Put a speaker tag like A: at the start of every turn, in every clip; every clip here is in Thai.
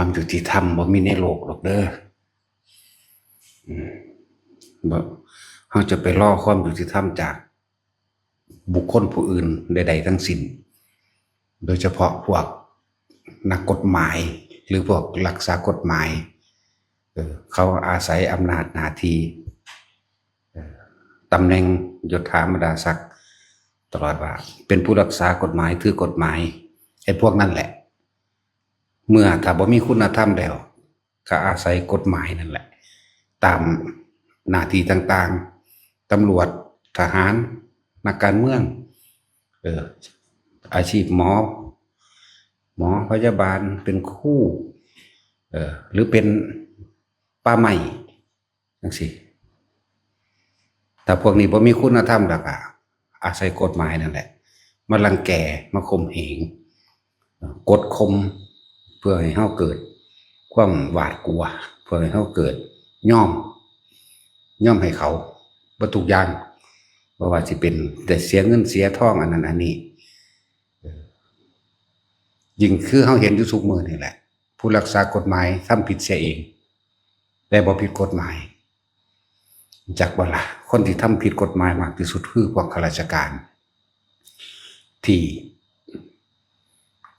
A: ความยุติธรรมบ่มีในโลกหรอกเด้อบ่เราจะไปรอความยุติธรรมจากบุคคลผู้อื่นใดๆทั้งสิ้นโดยเฉพาะพวกนักกฎหมายหรือพวกรักษากฎหมายเขาอาศัยอำนาจหน้าที่ตำแหน่งยศถาบรรดาศักดิ์ตลอดว่าเป็นผู้รักษากฎหมายถือกฎหมายไอ้พวกนั่นแหละเมื่อถ้าบ่มีคุณธรรมแล้วก็อาศัยกฎหมายนั่นแหละตามหน้าที่ต่างๆตำรวจทหารนักการเมืองอาชีพหมอพยาบาลเป็นครูหรือเป็นป้าใหม่จังซี่แต่พวกนี้บ่มีคุณธรรมแล้วก็อาศัยกฎหมายนั่นแหละมารังแกมาข่มเหงกดข่มเพื่อให้เฮาเกิดความหวาดกลัวเพื่อให้เฮาเกิดย่อมให้เขาบ่ทุกอย่างบ่ว่าสิเป็นแต่เสียเงินเสียทองอันนั้นอันนี้ยิ่งคือเฮาเห็นอยู่ทุกมื้อนี่แหละผู้รักษากฎหมายทำผิดเสียเองแต่บ่ผิดกฎหมายจักบ่ล่ะคนที่ทำผิดกฎหมายมากที่สุดคือพวกข้าราชการที่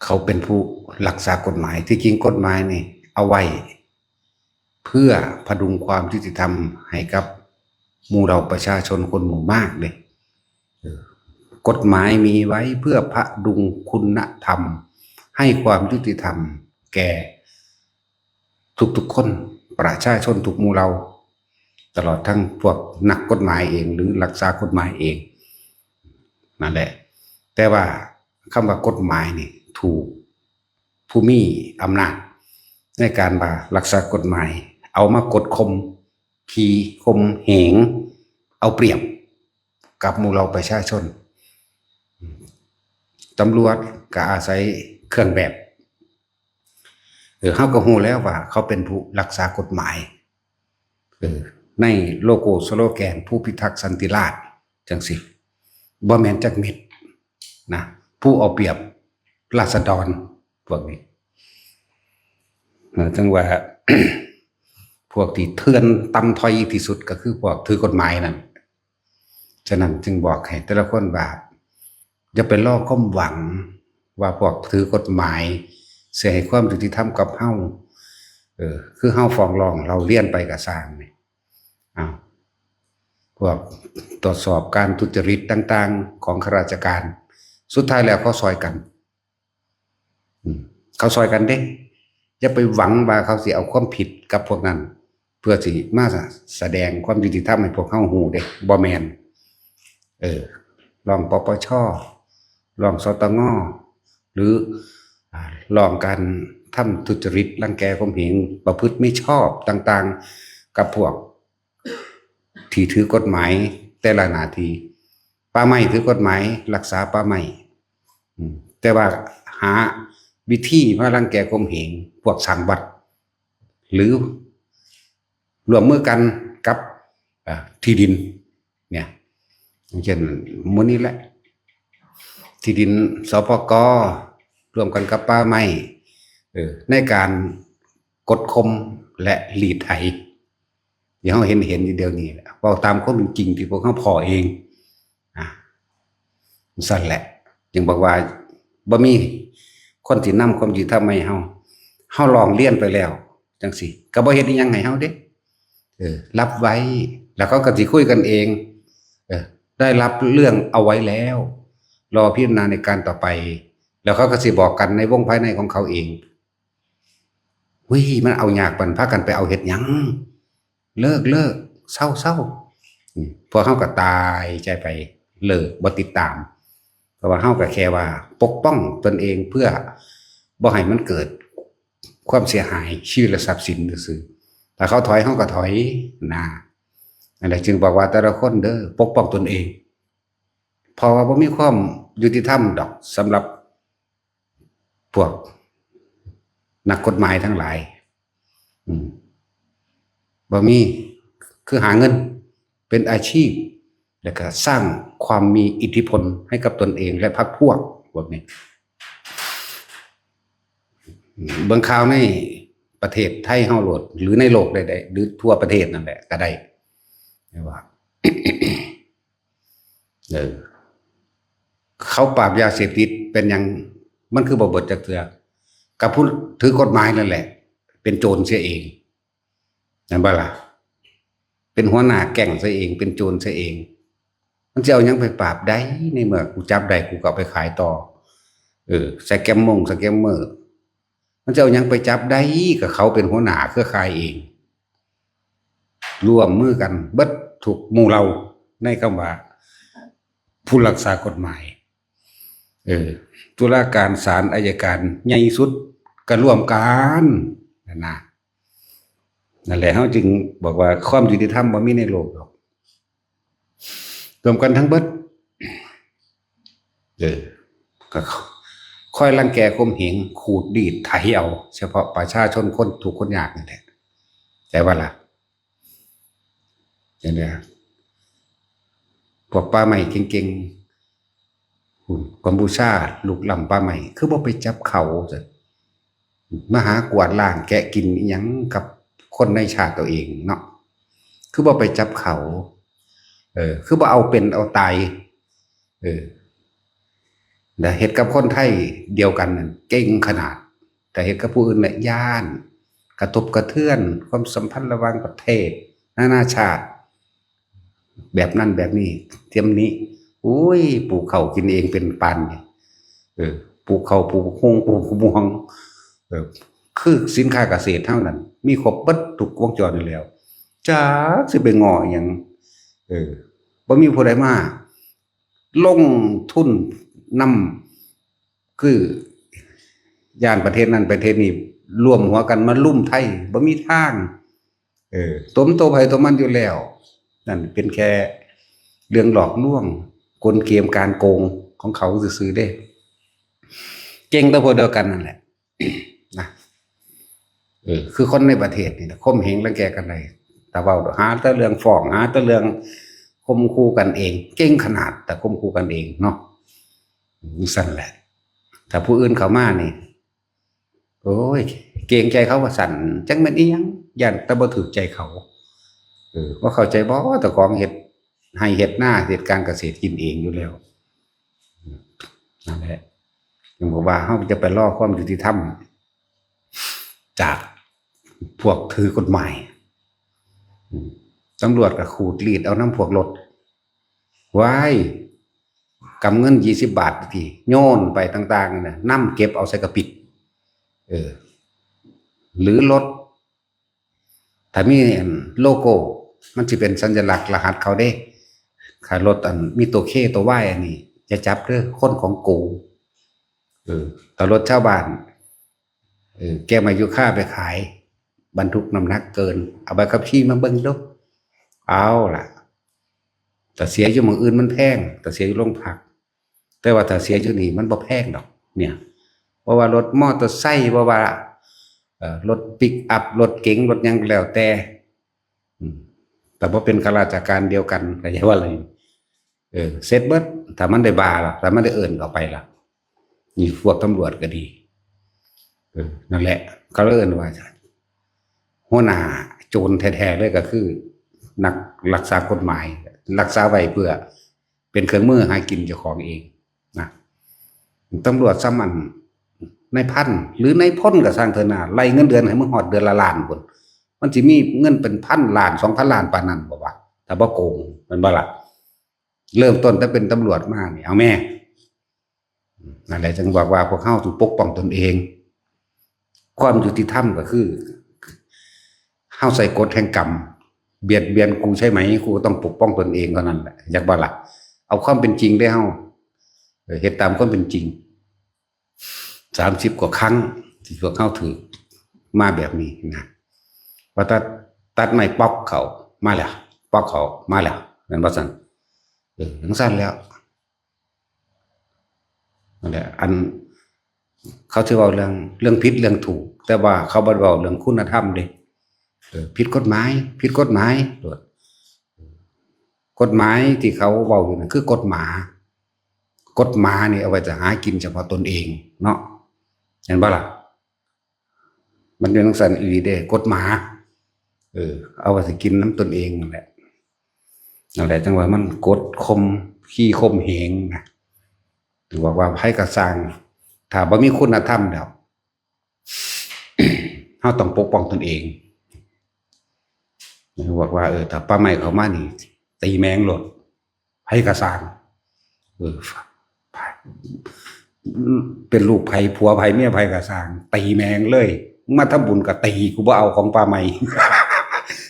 A: เขาเป็นผู้รักษากฎหมายที่จริงกฎหมายนี่เอาไว้เพื่อพดุงความยุติธรรมให้กับหมู่เราประชาชนคนหมู่มากเลยกฎหมายมีไว้เพื่อพดุงคุณธรรมให้ความยุติธรรมแก่ทุกๆคนประชาชนทุกหมู่เราตลอดทั้งพวกนักกฎหมายเองหรือรักษากฎหมายเองนั่นแหละแต่ว่าคำว่ากฎหมายนี่ถูกผู้มีอำนาจในการมารักษากฎหมายเอามากดข่มขี่ข่มเหงเอาเปรียบกับหมู่เราประชาชนตำรวจก็อาศัยเครื่องแบบเขาก็รู้แล้วว่าเขาเป็นผู้รักษากฎหมายในโลโก้สโลแกนผู้พิทักษ์สันติราษฎร์จังสิบ่แม่นจักเม็ดนะผู้เอาเปรียบราษฎรพวกนี้จังว่า พวกที่เถื่อนตำถอยที่สุดก็คือพวกถือกฎหมายนั่นฉะนั้นจึงบอกให้แต่ละคนว่าอย่าไปล่อความหวังว่าพวกถือกฎหมายเสียให้ความยุติธรรมกับเฮาคือเฮาฟ้องร้องเราเรียนไปกับสร้างนี่พวกตรวจสอบการทุจริตต่างๆของข้าราชการสุดท้ายแล้วเขาซอยกันเด้อย่าไปหวังว่าเขาสิเอาความผิดกับพวกนั้นเพื่อสิมาแสดงความยุติธรรมให้พวกเฮาฮู้เด้บ่แม่นลองปปชลองสตงหรือลองการทำทุจริตรังแกข่มเหงประพฤติไม่ชอบต่างๆกับพวกที่ถือกฎหมายแต่ละหน้าที่ป่าไม้ถือกฎหมายรักษาป่าไม้แต่ว่าหาวิธีมารังแกข่มเหงพวกสังวัดหรือร่วมมือกันกับที่ดินเนี่ยอย่างเช่นมื้อนี้แหละที่ดินสปก.ร่วมกันกับป่าไม้ในการกดข่มและรีดไถอย่างเราเห็นอยู่เดียวนี้เว้าตามความเป็นจริงที่พวกเขาพอเองสั่นแหละจึงบอกว่าบ่มีคนที่นำความยุติธรรมให้เฮาลองเรียนไปแล้วจังซี่ก็บ่เฮ็ดอีหยังให้เฮาเด้รับไว้แล้วเขาก็สิคุยกันเองได้รับเรื่องเอาไว้แล้วรอพิจารณาในการต่อไปแล้วเขาก็สิบอกกันในวงภายในของเขาเองมันเอายากปานพากันไปเอาเฮ็ดหยังเลิกเศร้าพอเฮาก็ตายใจไปเลิกบ่ติดตามเพราะว่าเฮาก็แค่ว่าปกป้องตนเองเพื่อบ่ให้มันเกิดความเสียหายชีวิตและทรัพย์สินซื่อถ้าเขาถอยเฮาก็ถอยนะนั่นแหละจึงบอกว่าแต่ละคนเด้อปกป้องตนเองเพราะว่าบ่มีความยุติธรรมดอกสำหรับพวกนักกฎหมายทั้งหลายบ่มีคือหาเงินเป็นอาชีพแล้วก็สร้างความมีอิทธิพลให้กับตนเองและพรรคพวกพวกนี้เบิ่งข่าวใน ประเทศไทยเฮาโลดหรือในโลกใดๆหรือทั่วประเทศนั่นแหละก็ได้ไม่ว่า เออเขาปราบยาเสพติดเป็นยังมันคือบ่เบิดจักเทื่อกับผู้ถือกฎหมายนั่นแหละเป็นโจรเสียเองนั่นบ่ล่ะเป็นหัวหน้าแก๊งเสียเองเป็นโจรเสียเองมันจะเอายังไปปราบได้ในเมื่อกูจับได้กูก็เอาไปขายต่อสแกมสแกมเมอร์มันจะเอายังไปจับได้กับเขาเป็นหัวหน้าเครือข่ายเองร่วมมือกันเบิดถูกหมู่เราในคำว่าผู้รักษากฎหมายตุลาการศาลอัยการใหญ่สุดก็ร่วมกันนั่นแหละเขาจึงบอกว่าความยุติธรรมบ่มีในโลกหรอกรวมกันทั้งเบิดก็ค่อยรังแกข่มเหงขูดดีดไถเอาเฉพาะประชาชนคนถูกคนยากนั่นแหละแต่ว่าล่ะอย่างนี้พวกป้าใหม่เก่งๆกัมพูชาลูกหล่ำป้าใหม่คือบ่ไปจับเขาจ้ะมาหากวาดล้างแกะกินอีหยังกับคนในชาติตัวเองเนาะคือบ่ไปจับเขาคือบ่เอาเป็นเอาตายแต่เหตุกับคนไทยเดียวกันนั่นเก่งขนาดแต่เหตุกับผู้อื่นเนี่ยย่านกระทบกระเทือนความสัมพันธ์ระหว่างประเทศนานาชาติแบบนั้นแบบนี้เทียมนี้อุ้ยปลูกเขากินเองเป็นปันปลูกเขาปลูกฮงปลูกม่วงคือสินค้าเกษตรเท่านั้นมีครบเบิดทุกวงจรอยู่แล้วจ้าสิไปงออย่างบ่มีผู้ใดมาลงทุนนำคือย่านประเทศนั้นประเทศนี้ร่วมหัวกันมาลุ่มไทยบ่มีทางต้มโตไผตัวมันอยู่แล้วนั่นเป็นแค่เรื่องหลอกลวงกลเกมการโกงของเขาซื่อๆเด้เก่งแต่พวกเดียวกันนั่นแหละนะคือคนในประเทศนี่นะข่มเหงรังแกกันเลยแต่ว่าหาแต่เรื่องฟ้องหาแต่เรื่องข่มขู่กันเองเก่งขนาดแต่ข่มขู่กันเองเนาะสั่นแหละถ้าผู้อื่นเขามานี่โอ้ยเกรงใจเขาว่าสั่นจังแม่นอีหยังย่านแต่บ่ถูกใจเขาว่าเข้าใจบ่แต่ของเฮ็ดให้เฮ็ดหน้าเฮ็ดการเกษตรกินเองอยู่แล้วนั่นแหละยังบอกว่าเฮาจะไปรอความยุติธรรมจากพวกถือกฎหมายตำรวจก็ขูดรีดเอาน้ำพวกรถไว้กำเงิน20 บาททีโยนไปต่างๆน่ะนำเก็บเอาใส่กระปิดหรือรถถ้ามีโลโก้มันจะเป็นสัญลักษณ์รหัสเขาได้ขารถมีตัวเคตัวว่ายอันนี้จะจับเรื่องคนของกูแต่รถชาวบ้านแกมายุค่าไปขายบรรทุกน้ำหนักเกินเอาใบขับขี่มาเบิ่งดูเอาล่ะแต่เสียอยู่หม้องอื่นมันแพงแต่เสียอยู่โรงพักแต่ว่าถ้าเสียอยู่นี่มันบ่แพงดอกเนี่ยเพราะว่ารถมอเตอร์ไซค์เพราะว่ารถปิกอัพรถเก๋งรถยังแล้วแต่พอเป็นข้าราชการเดียวกันก็อย่าว่าอะไรเสร็จเบิดถ้ามันได้บาล่ะถ้ามันได้เอิ้นออกไปล่ะนี่พวกตำรวจก็ดีนั่นแหละเขาเอิ้นว่าหัวหน้าโจรแท้ๆเลยก็คือนักรักษากฎหมายรักษาไว้เพื่อเป็นเครื่องมือหากินเจ้าของเองนะตำรวจซ้ำมันในพันหรือในพ้นกับสร้างเถอะนาไล่เงินเดือนให้มึงหอดเดือนละล้านคนมันสิมีเงินเป็น1,000 ล้าน 2,000 ล้านปานนั้นบ่วะถ้าบ่โกงมันบ่ล่ะเริ่มต้นถ้าเป็นตำรวจมานี่เอาแม่นั่นแหละจึงบอกว่าพวกเฮาต้องปกป้องตนเองความยุติธรรมก็คือเฮาใส่กฎแห่งกรรมเบียดเบียนกูใช่ไหมกูต้องปกป้องตนเองเท่านั้นแหละอยากบ่ล่ะเอาความเป็นจริงได้เฮาเฮ็ดตามความเป็นจริง30 กว่าครั้งที่พวกเขาถือมาแบบนี้นะว่าตัดไม้ป๊อกเขามาแล้วป๊อกเขามาแล้วนั่นว่าสั่นทั้งสั้นแล้วนั่นแหละอันเขาถือว่าเรื่องผิดเรื่องถูกแต่ว่าเขาบ่เว้าเรื่องคุณธรรมเด้ผิดกฎหมายกฎหมายที่เขาเว้าอยู่นั่นคือกฎหมานี่เอาไว้จะหากินเฉพาะตนเองเนาะเห็นบ่ล่ะ มันเป็นจังซั่นอีหลีเด้กฎหมาเอาไว้สิกินน้ำตนเองนั่นแหละจังว่ามันกดข่มขี้ข่มเหงนะถือว่าไผก็สร้างถ้าบ่มีคุณธรรมแล้ว เฮาต้องปกป้องตนเองบอกว่าถ้าป้าใหม่เขามานี่ตีแมงหลดให้กระสางเป็นลูกไผ่ผัวไผ่เมียไผ่กระสางตีแมงเลยมาทำบุญกับตีกูบ่เอาของป้าใหม่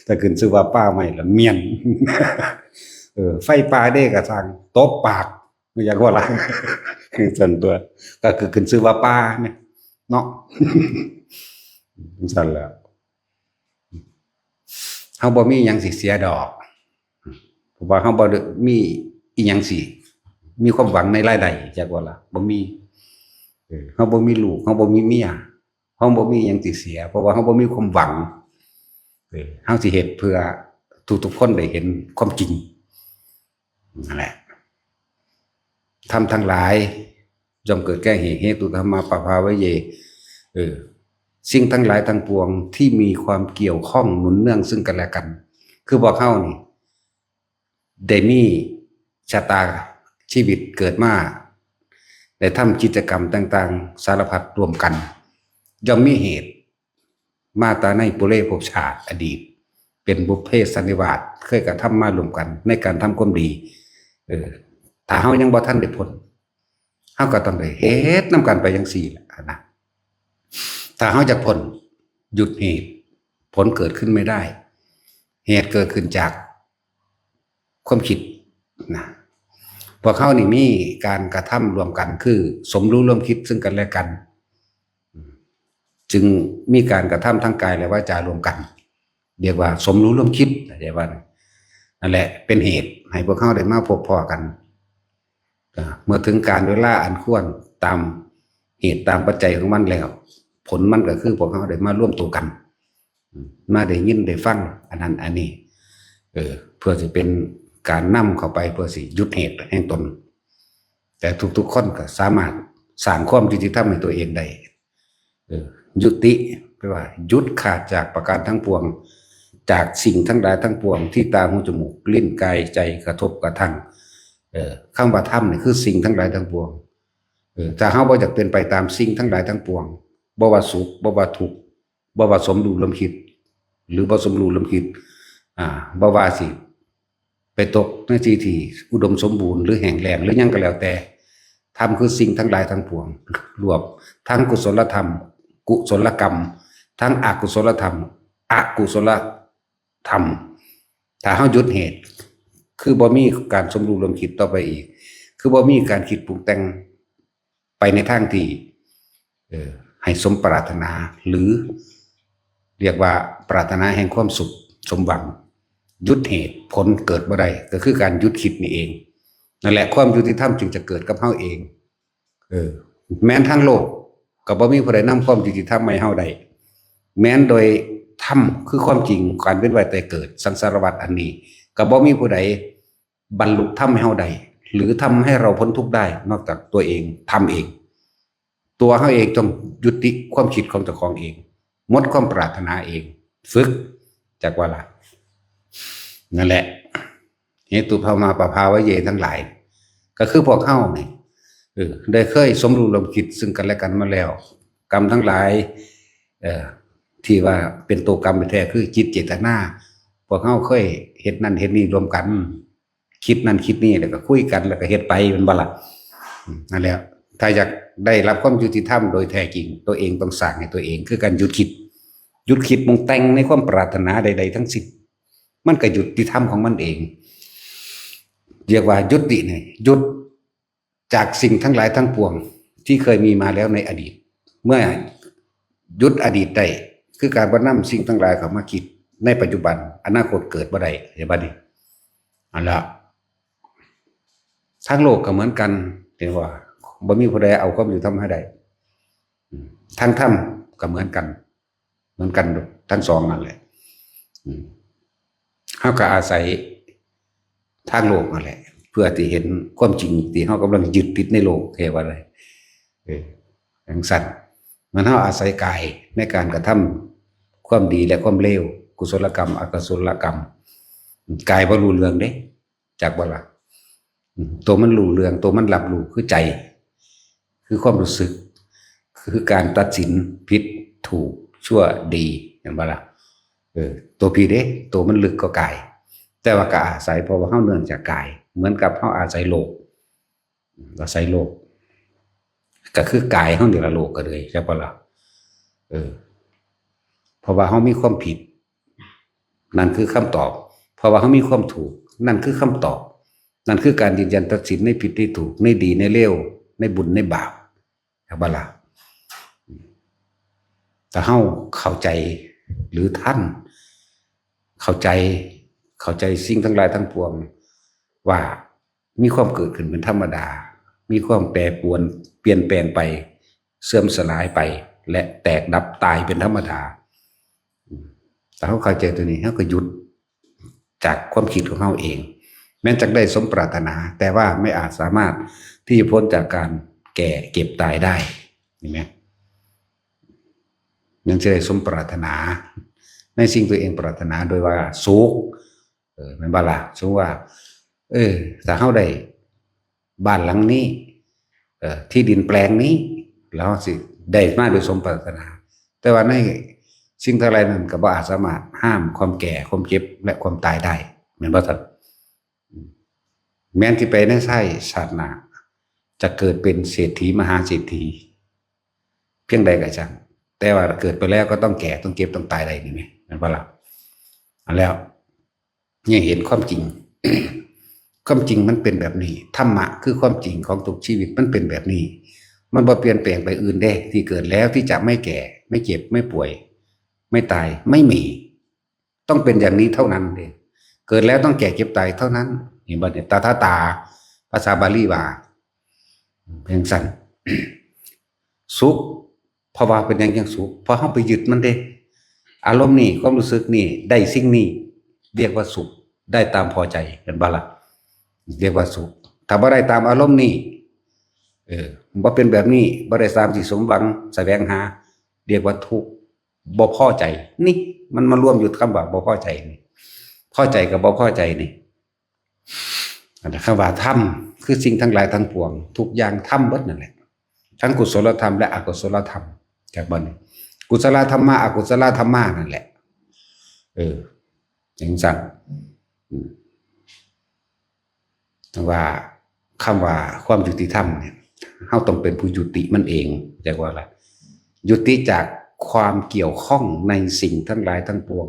A: แต่ขึ้นชื่อว่าป้าใหม่ละเมียน ไฟป่าเด้กระสางตบปากไม่อยากว่าอะไร คือส่วนตัวก็คือขึ้นชื่อว่าป้าเนี่ยเนาะ สั่นแล้วเฮาบ่มีหยังสิเสียดอกเพราะว่าเฮาบ่มีอีหยังสิมีความหวังในรายได้จักว่าล่ะบ่มีเฮาบ่มีลูกเฮาบ่มีเมียเฮาบ่มีหยังสิเสียเพราะว่าเฮาบ่มีความหวังเฮาสิเฮ็ดเพื่อทุกๆคนได้เห็นความจริงนั่นแหละทำทั้งหลายย่อมเกิดแก่เหตุธรรมะปะภาวะเยสิ่งทั้งหลายทั้งปวงที่มีความเกี่ยวข้องหนุนเนื่องซึ่งกันและกันคือบอกเฮานี่ได้มีชะตาชีวิตเกิดมาได้ทำกิจกรรมต่างๆสารพัดรวมกันย่อมมีเหตุมาตาในปุเรภพชาติอดีตเป็นบุพเพสันนิวาสเคยกระทำมารวมกันในการทำความดีถ้าเฮายังบ่ทันได้ผลเฮาก็ต้องได้เฮ็ดนำกันไปจังซี่แหละนะถ้าเฮาจะผลหยุดเหตุผลเกิดขึ้นไม่ได้เหตุเกิดขึ้นจากความคิดนะพวกเขานี่มีการกระทำรวมกันคือสมรู้ร่วมคิดซึ่งกันและกันจึงมีการกระทำทั้งกายและวาจารวมกันเรียกว่าสมรู้ร่วมคิดเรียกว่านั่นแหละเป็นเหตุให้พวกเขาได้มาพบพอกันเมื่อถึงการเวลาอันควรตามเหตุตามปัจจัยของมันแล้วผลมันก็คือพวกเขาได้มาร่วมตัวกันมาได้ยินได้ฟังอันนั้นอันนี้เพื่อจะเป็นการนำเข้าไปเพื่อสิยุดเหตุแห่งตนแต่ทุกๆคนก็สามารถสร้างความยุติธรรมในตัวเองได้ยุติแปลว่ายุดขาดจากประการทั้งปวงจากสิ่งทั้งหลายทั้งปวงที่ตาหูจมูกลิ้นกายใจกระทบกระทั่งคำว่าธรรมนี่คือสิ่งทั้งหลายทั้งปวงถ้าเฮาบ่อยากเป็นไปตามสิ่งทั้งหลายทั้งปวงบ่ว่าสุขบ่ว่าทุกข์บ่ว่าสมรู้ร่วมคิดหรือบ่สมรู้ร่วมคิดบ่ว่าสิไปตกในที่อุดมสมบูรณ์หรือแห้งแล้งหรือหยังก็แล้วแต่ธรรมคือสิ่งทั้งหลายทั้งปวงรวมทั้งกุศลธรรมกุศลกรรมทั้งอกุศลธรรมอกุศลธรรมถ้าเฮาหยุดเหตุคือบ่มีการสมรู้ร่วมคิดต่อไปอีกคือบ่มีการคิดปรุงแต่งไปในทางที่ให้สมปรารถนาหรือเรียกว่าปรารถนาแห่งความสุขสมหวังยุดเหตุผลเกิดบ่ได้ก็คือการยุดคิดนี่เองนั่นแหละความยุติธรรมจึงจะเกิดกับเฮาเองแม้นทั้งโลกก็บ่มีผู้ใดนำความยุติธรรมมาให้เฮาได้แม้นโดยธรรมคือความจริงการเวียนว่ายตายเกิดสังสารวัฏอันนี้ก็บ่มีผู้ใดบรรลุธรรมให้เฮาได้หรือทำให้เราพ้นทุกข์ได้นอกจากตัวเองทำเองตัวเขาเองต้องยุติความคิดของเจ้าของเองหมดความปรารถนาเองฝึกจากว่าละนั่นแหละเหตุภาวมาปะภาวะเยทั้งหลายก็คือพวกเขาเนี่ยได้เคยสมรู้ร่วมคิดซึ่งกันและกันมาแล้วกรรมทั้งหลายที่ว่าเป็นตัวกรรมแท้คือจิตเจตนาพวกเขาเคยเฮ็ดนั่นเฮ็ดนี่รวมกันคิดนั่นคิดนี่แล้วก็คุยกันแล้วก็เฮ็ดไปเป็นบ่ล่ะนั่นแหละถ้าอยากได้รับความยุติธรรมโดยแท้จริงตัวเองต้องสร้างให้ตัวเองคือการหยุดคิดมงแต่งในความปรารถนาใดๆทั้งสิ้นมันก็ยุติธรรมของมันเองเรียกว่ายุติเนี่ยหยุดจากสิ่งทั้งหลายทั้งปวงที่เคยมีมาแล้วในอดีตเมื่อหยุดอดีตได้คือการบ่นำสิ่งทั้งหลายเข้ามาคิดในปัจจุบันอนาคตเกิดบ่ได้เห็นบ่นี่อันละทั้งโลกก็เหมือนกันเห็นว่าบ่มีผู้ใดเอาความอยู่ทำให้ได้ทั้งธรรมก็เหมือนกันทั้งสองนั่นแหละเฮาก็อาศัยทางโลกนั่นแหละเพื่อที่เห็นความจริงที่เฮากำลังยึดติดในโลกเทว่าอะไรจังซั่น มันเฮาอาศัยกายในการกระทำความดีและความเลวกุศลกรรมอกุศลกรรมกายบ่รู้เรื่องเด้จากบ่ล่ะตัวมันรู้เรื่องตัวมันรับรู้คือใจคือความรู้สึกคือการตัดสินผิดถูกชั่วดีเห็นบ่ล่ะตัวพี่เด้ตัวมันลึกกว่ากายแต่ว่าก็อาศัยเพราะว่าเฮาเนื่องจากกายเหมือนกับเฮาอาศัยโลกก็คือกายเฮานี่ละโลกก็เลยใช่บ่ล่ะเพราะว่าเฮามีความผิดนั่นคือคำตอบเพราะว่าเฮามีความถูกนั่นคือคำตอบนั่นคือการยืนยันตัดสินในผิดในถูกในดีในเลวในบุญในบาปใช่บ่ล่ะแต่เฮาเข้าใจหรือท่านเข้าใจสิ่งทั้งหลายทั้งปวงว่ามีความเกิดขึ้นเป็นธรรมดามีความแปรปรวนเปลี่ยนแปลงไปเสื่อมสลายไปและแตกดับตายเป็นธรรมดาแต่เขาเข้าใจตัวนี้เขาก็หยุดจากความคิดของเขาเองแม้จะได้สมปรารถนาแต่ว่าไม่อาจสามารถที่จะพ้นจากการแก่เก็บตายได้เห็นไหมยังจะได้สมปรารถนาในสิ่งตัวเองปรารถนาโดยว่าสุขไม่บ้าละสมมติว่าถ้าเขาได้บ้านหลังนี้ที่ดินแปลงนี้แล้วสิได้มาโดยสมปรารถนาแต่ว่าในสิ่งทั้งหลายนั้นก็บ่อาจสามารถห้ามความแก่ความเจ็บและความตายได้เหมือนว่าท่านแม้นที่ไปในไส้ชาติหน้าจะเกิดเป็นเศรษฐีมหาเศรษฐีเพียงใดก็ช่างแต่ว่าเกิดไปแล้วก็ต้องแก่ต้องเจ็บต้องตายได้นี่ไหมนั่นว่าล่ะแล้วเนี่ยเห็นความจริง ความจริงมันเป็นแบบนี้ธรรมะคือความจริงของทุกชีวิตมันเป็นแบบนี้มันบ่เปลี่ยนแปลงไปอื่นได้ที่เกิดแล้วที่จะไม่แก่ไม่เจ็บไม่ป่วยไม่ตายไม่มีต้องเป็นอย่างนี้เท่านั้นเองเกิดแล้วต้องแก่เจ็บตายเท่านั้นนี่บัดนี้ตาภาษาบาลีว่าเพียงสั้น สุขเพราะว่าเป็นอย่างสุขเพราะเฮาไปยึดมันเด้อารมณ์นี่ความรู้สึกนี่ได้สิ่งนี้เรียกว่าสุขได้ตามพอใจเห็นบ่ล่ะเรียกว่าสุขถ้าบ่ได้ตามอารมณ์นี่บ่เป็นแบบนี้บ่ได้ตามที่สมหวังแสวงหาเรียกว่าทุกข์บ่พอใจนี่มันมารวมอยู่คำว่าบ่พอใจนี่พอใจกับบ่พอใจนี่อันนั้นคำว่าธรรมคือสิ่งทั้งหลายทั้งปวงทุกอย่างธรรมเบิดนั่นแหละทั้งกุศลธรรมและอกุศลธรรมจากบ่นี้กุศลธรรมะอกุศลธรรมะนั่นแหละจังซั่นว่าคำว่าความยุติธรรมเนี่ยเฮาต้องเป็นผู้ยุติมันเองจากว่าอะไรยุติจากความเกี่ยวข้องในสิ่งทั้งหลายทั้งปวง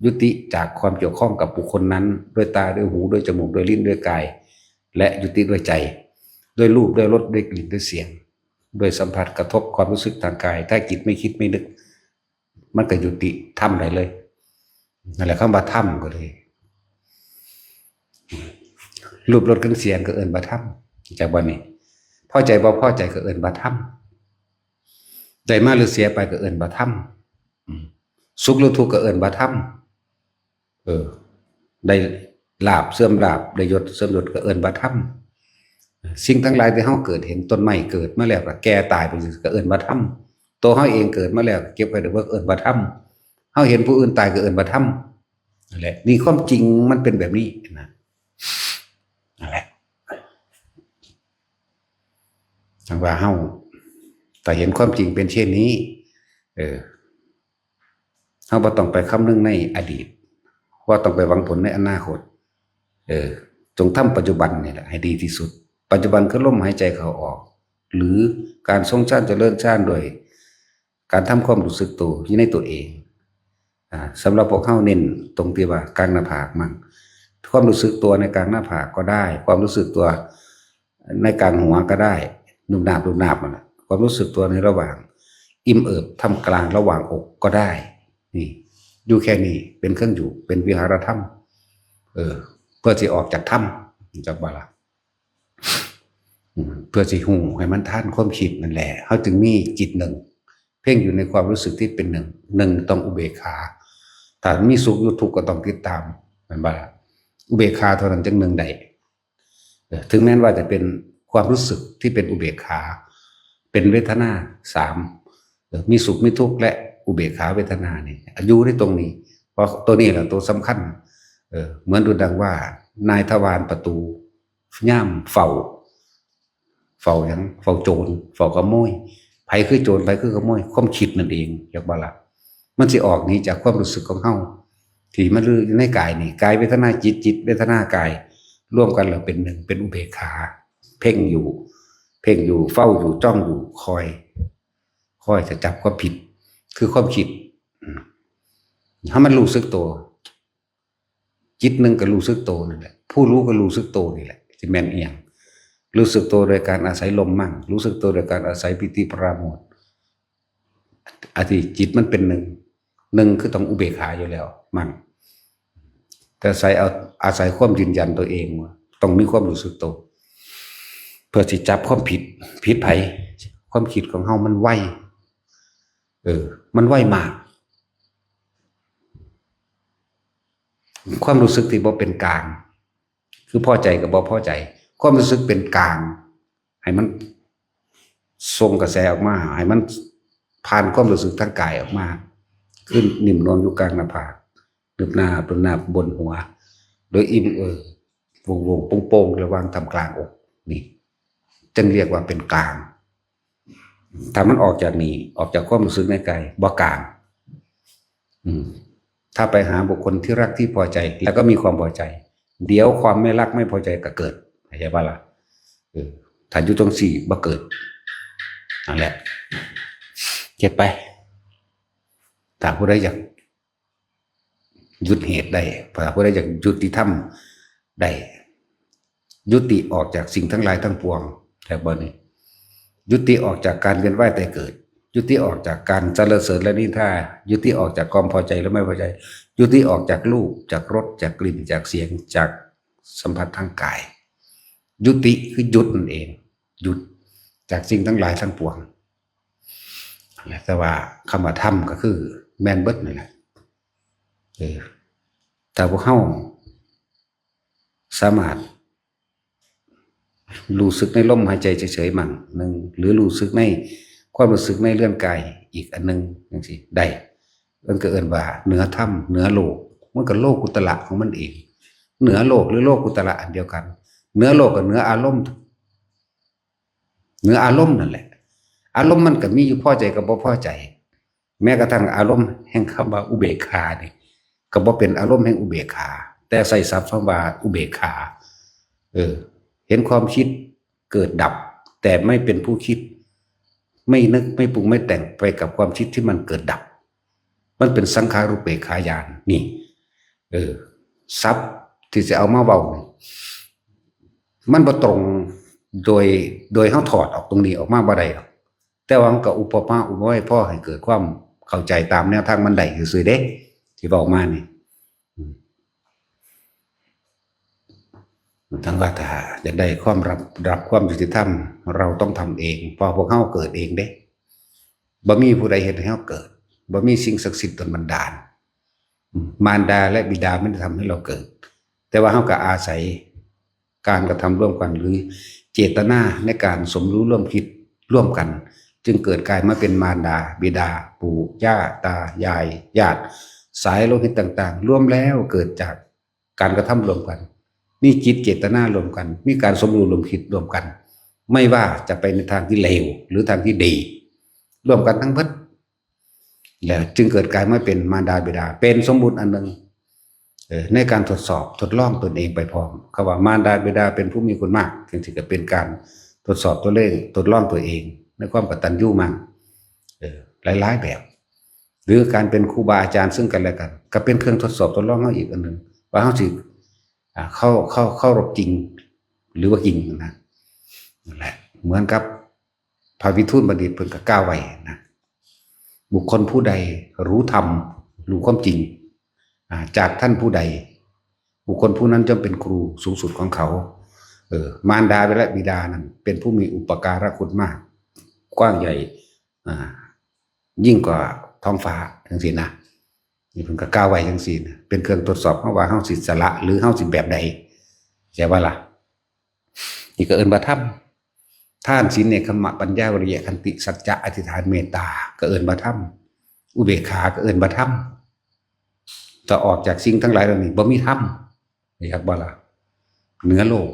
A: ยุติจากความเกี่ยวข้องกับบุคคลนั้นด้วยตาด้วยหูด้วยจมูกด้วยลิ้นด้วยกายและยุติด้วยใจด้วยรูปด้วยรสด้วยกลิ่นด้วยเสียงด้วยสัมผัสกระทบความรู้สึกทางกายถ้าจิตไม่คิดไม่นึกมันก็ยุติธรรมได้เลยนั่นแหละคำว่าธรรมก็เลยรูปรสกลิ่นเสียงก็เอิ้นว่าธรรมจากวันนี้พอใจบ่พอใจก็เอิ้นว่าธรรมได้มาหรือเสียไปก็เอิ้นว่าธรรมสุขหรือทุกข์ก็เอิ้นว่าธรรมได้ลาภเสื่อมลาภได้ยศเสื่อมยศก็เอิ้นว่าธรรมสิ่งทั้งหลายที่เฮาเกิดเห็นต้นไม้เกิดมาแล้วก็แก่ตายไปก็เอิ้นว่าธรรมตัวเฮาเองเกิดมาแล้วเก็บไว้เดี๋ยวเอิ้นว่าธรรมเฮาเห็นผู้อื่นตายก็เอิ้นว่าธรรมนั่นแหละนี่ความจริงมันเป็นแบบนี้นะนั่นแหละจังว่าเฮาแต่เห็นความจริงเป็นเช่นนี้เฮาบ่ต้องไปคำนึงในอดีตว่าต้องไปหวังผลในอนาคตจงทำปัจจุบันนี่แหละให้ดีที่สุดปัจจุบันคือลมหายใจเข้าออกหรือการทรงฌานเจริญฌานโดยการทำความรู้สึกตัวอยู่ในตัวเองสำหรับพวกเฮาเน้นตรงที่ว่ากลางหน้าผากมั่งความรู้สึกตัวในกลางหน้าผากก็ได้ความรู้สึกตัวในกลางหัวก็ได้นุ่มหนาบนั่นแหละความรู้สึกตัวในระหว่างอิ่มเอิบท่ามกลางระหว่างอกก็ได้นี่อยู่แค่นี้เป็นเครื่องอยู่เป็นวิหารธรรมเพื่อสิออกจากถ้ำจากบาลาเพื่อสิหูให้มันท่านความคิดนั่นแหละเขาจึงมีจิตหนึ่งเพ่งอยู่ในความรู้สึกที่เป็นหนึ่งต้องอุเบกขาถ้ามีสุขอยู่ทุกข์ก็ต้องติดตามมันบาลาอุเบกขาเท่านั้นจึงหนึ่งใดถึงแม้ว่าจะเป็นความรู้สึกที่เป็นอุเบกขาเป็นเวทนา3 มีสุขมีทุกข์และอุเบกขาเวทนาเนี่ยอยู่ในตรงนี้เพราะตัวนี้แหละตัวสำคัญเหมือนดูดังว่านายทวารประตูย่ามเฝ้าอย่างเฝ้าโจรเฝ้าขโมยไผคือโจรไผคือขโมยความคิดนั่นเองอยากบ่ล่ะมันสิออกนี้จากความรู้สึกของเฮาที่มันอยู่ในกายนี่กายเวทนาจิตเวทนากายร่วมกันแล้วเป็นหนึ่งเป็นอุเบกขาเพ่งอยู่เฝ้าอยู่จ้องอยู่คอยจะจับความผิดคือความคิดถ้ามันรู้สึกตัวจิตหนึ่งก็รู้สึกตัวนั่นแหละผู้รู้ก็รู้สึกตัวนี่แหละที่แม่นเอียงรู้สึกตัวโดยการอาศัยลมมั่งรู้สึกตัวโดยการอาศัยปิติปราโมทย์อาทิจิตมันเป็นหนึ่งคือต้องอุเบกขาอยู่แล้วมั่งแต่อาศัยความยืนยันตัวเองว่าต้องมีความรู้สึกตัวเพื่อที่จับความผิดไผความคิดของเฮามันไวมันไวมากความรู้สึกที่บ่เป็นกลางคือพอใจกับบ่พอใจความรู้สึกเป็นกลางให้มันส่งกระแสออกมาให้มันผ่านความรู้สึกทางกายออกมาขึ้นนิ่มนวลอยู่กลางหน้าผากดึบหน้าบนหัวโดยอิ่มวงโป่งๆระหว่างทำกลางอกนี่จึงเรียกว่าเป็นกลางถ้ามันออกจากนี้ออกจากความรู้สึกในกายบ่กลางถ้าไปหาบุคคลที่รักที่พอใจแล้วก็มีความพอใจเดี๋ยวความไม่รักไม่พอใจก็เกิดเข้าใจป่ะล่ะถ้าอยู่ตรงสี่บ่เกิดนั่นแหละเก็บไปถ้าผู้ใดอยากหยุดเหตุได้ถ้าผู้ใดอยากยุติธรรมได้ยุติออกจากสิ่งทั้งหลายทั้งปวงแต่บ่นี้ยุติออกจากการเวียนว่ายแต่เกิดยุติออกจากการสรรเสริญและนินทายุติออกจากความพอใจและไม่พอใจยุติออกจากรูปจากรสจากกลิ่นจากเสียงจากสัมผัสทางกายยุติคือหยุดนั่นเองหยุดจากสิ่งทั้งหลายทั้งปวงแต่ว่าคำว่าธรรมก็คือแมนเบิดนั่นแหละแต่พวกเฮาสามารถรู้สึกในลมหายใจเฉยๆมั่งหนึ่งหรือรู้สึกในความรู้สึกในเลื่อนกายอีกอันหนึ่งอย่างสิได้มันก็เอิ้นว่าเหนือธรรมเหนือโลกมันก็โลกุตระของมันเองเหนือโลกหรือโลกุตระอันเดียวกันเหนือโลกกับเหนืออารมณ์นั่นแหละอารมณ์มันก็มีอยู่พอใจกับบ่พอใจแม้กระทั่งอารมณ์แห่งคำว่าอุเบกขานี่ก็บ่เป็นอารมณ์แห่งอุเบกขาแต่ใส่ศัพท์คำว่าอุเบกขาเห็นความคิดเกิดดับแต่ไม่เป็นผู้คิดไม่นึกไม่ปรุงไม่แต่งไปกับความคิดที่มันเกิดดับมันเป็นสังขารุปเบกขาญาณนี่ศัพท์ที่จะเอามาเว้ามันบ่ตรงโดยเฮาถอดออกตรงนี้ออกมาบ่ได้หรอกแต่ว่ามันก็อุปมาอุปไว้พอให้เกิดความเข้าใจตามแนวทางมันได้ซื่อๆเด้ที่บอกมานี่ทั้งว่าถ้าอยากได้ความรับความยุติธรรมเราต้องทำเองเพราะพวกเฮาเกิดเองเด้บ่มีผู้ใดเฮ็ดให้เฮาเกิดบ่มีสิ่งศักดิ์สิทธิ์ดลบันดาลมารดาและบิดาไม่ได้ทำให้เราเกิดแต่ว่าเฮาก็อาศัยการกระทำร่วมกันหรือเจตนาในการสมรู้ร่วมคิดร่วมกันจึงเกิดกลายมาเป็นมารดาบิดาปู่ย่าตายายญาติสายโลหิตต่างๆรวมแล้วเกิดจากการกระทำร่วมกันมีจิตเจตนารวมกันมีการสมรู้ร่วมคิดร่วมกันไม่ว่าจะไปในทางที่เลวหรือทางที่ดีร่วมกันทั้งหมดแล้วจึงเกิดกลายมาเป็นมารดาบิดาเป็นสมมุติอันหนึ่งในการทดลองตนเองไปพร้อมคำว่ามารดาบิดาเป็นผู้มีคุณมากจึงถือเป็นการทดสอบตัวเลขทดลองตัวเองในความกตัญญูมั่งหลายๆแบบหรือการเป็นครูบาอาจารย์ซึ่งกันและกันก็เป็นเครื่องทดสอบทดลองเขาอีกอันหนึ่งว่าเขาสิเข้ารบจริงหรือว่าจริงนะนั่นแหละเหมือนกับพระวิทูลบัณฑิตเพิ่นก็กล่าวไว้นะบุคคลผู้ใดรู้ธรรมรู้ความจริงจากท่านผู้ใดบุคคลผู้นั้นจะเป็นครูสูงสุดของเขามารดาและบิดานั้นเป็นผู้มีอุปการะคุณมากกว้างใหญ่ยิ่งกว่าท้องฟ้าจังซี่นะนี่เพิ่นก็กล่าวไว้จังซี่นะเป็นเครื่องตรวจสอบเฮาว่าเฮาสิสละหรือเฮาสิแบบใดใช่บ่ล่ะนี่ก็เอิ้นว่าธรรม ทานศีลเนกขมะปัญญาวิริยะขันติสัจจะอธิษฐานเมตตาก็เอิ้นว่าธรรมอุเบกขาก็เอิ้นว่าธรรมจะออกจากสิ่งทั้งหลายเหล่านี้บ่มีธรรมนี่ครับบ่ล่ะเหนือโลก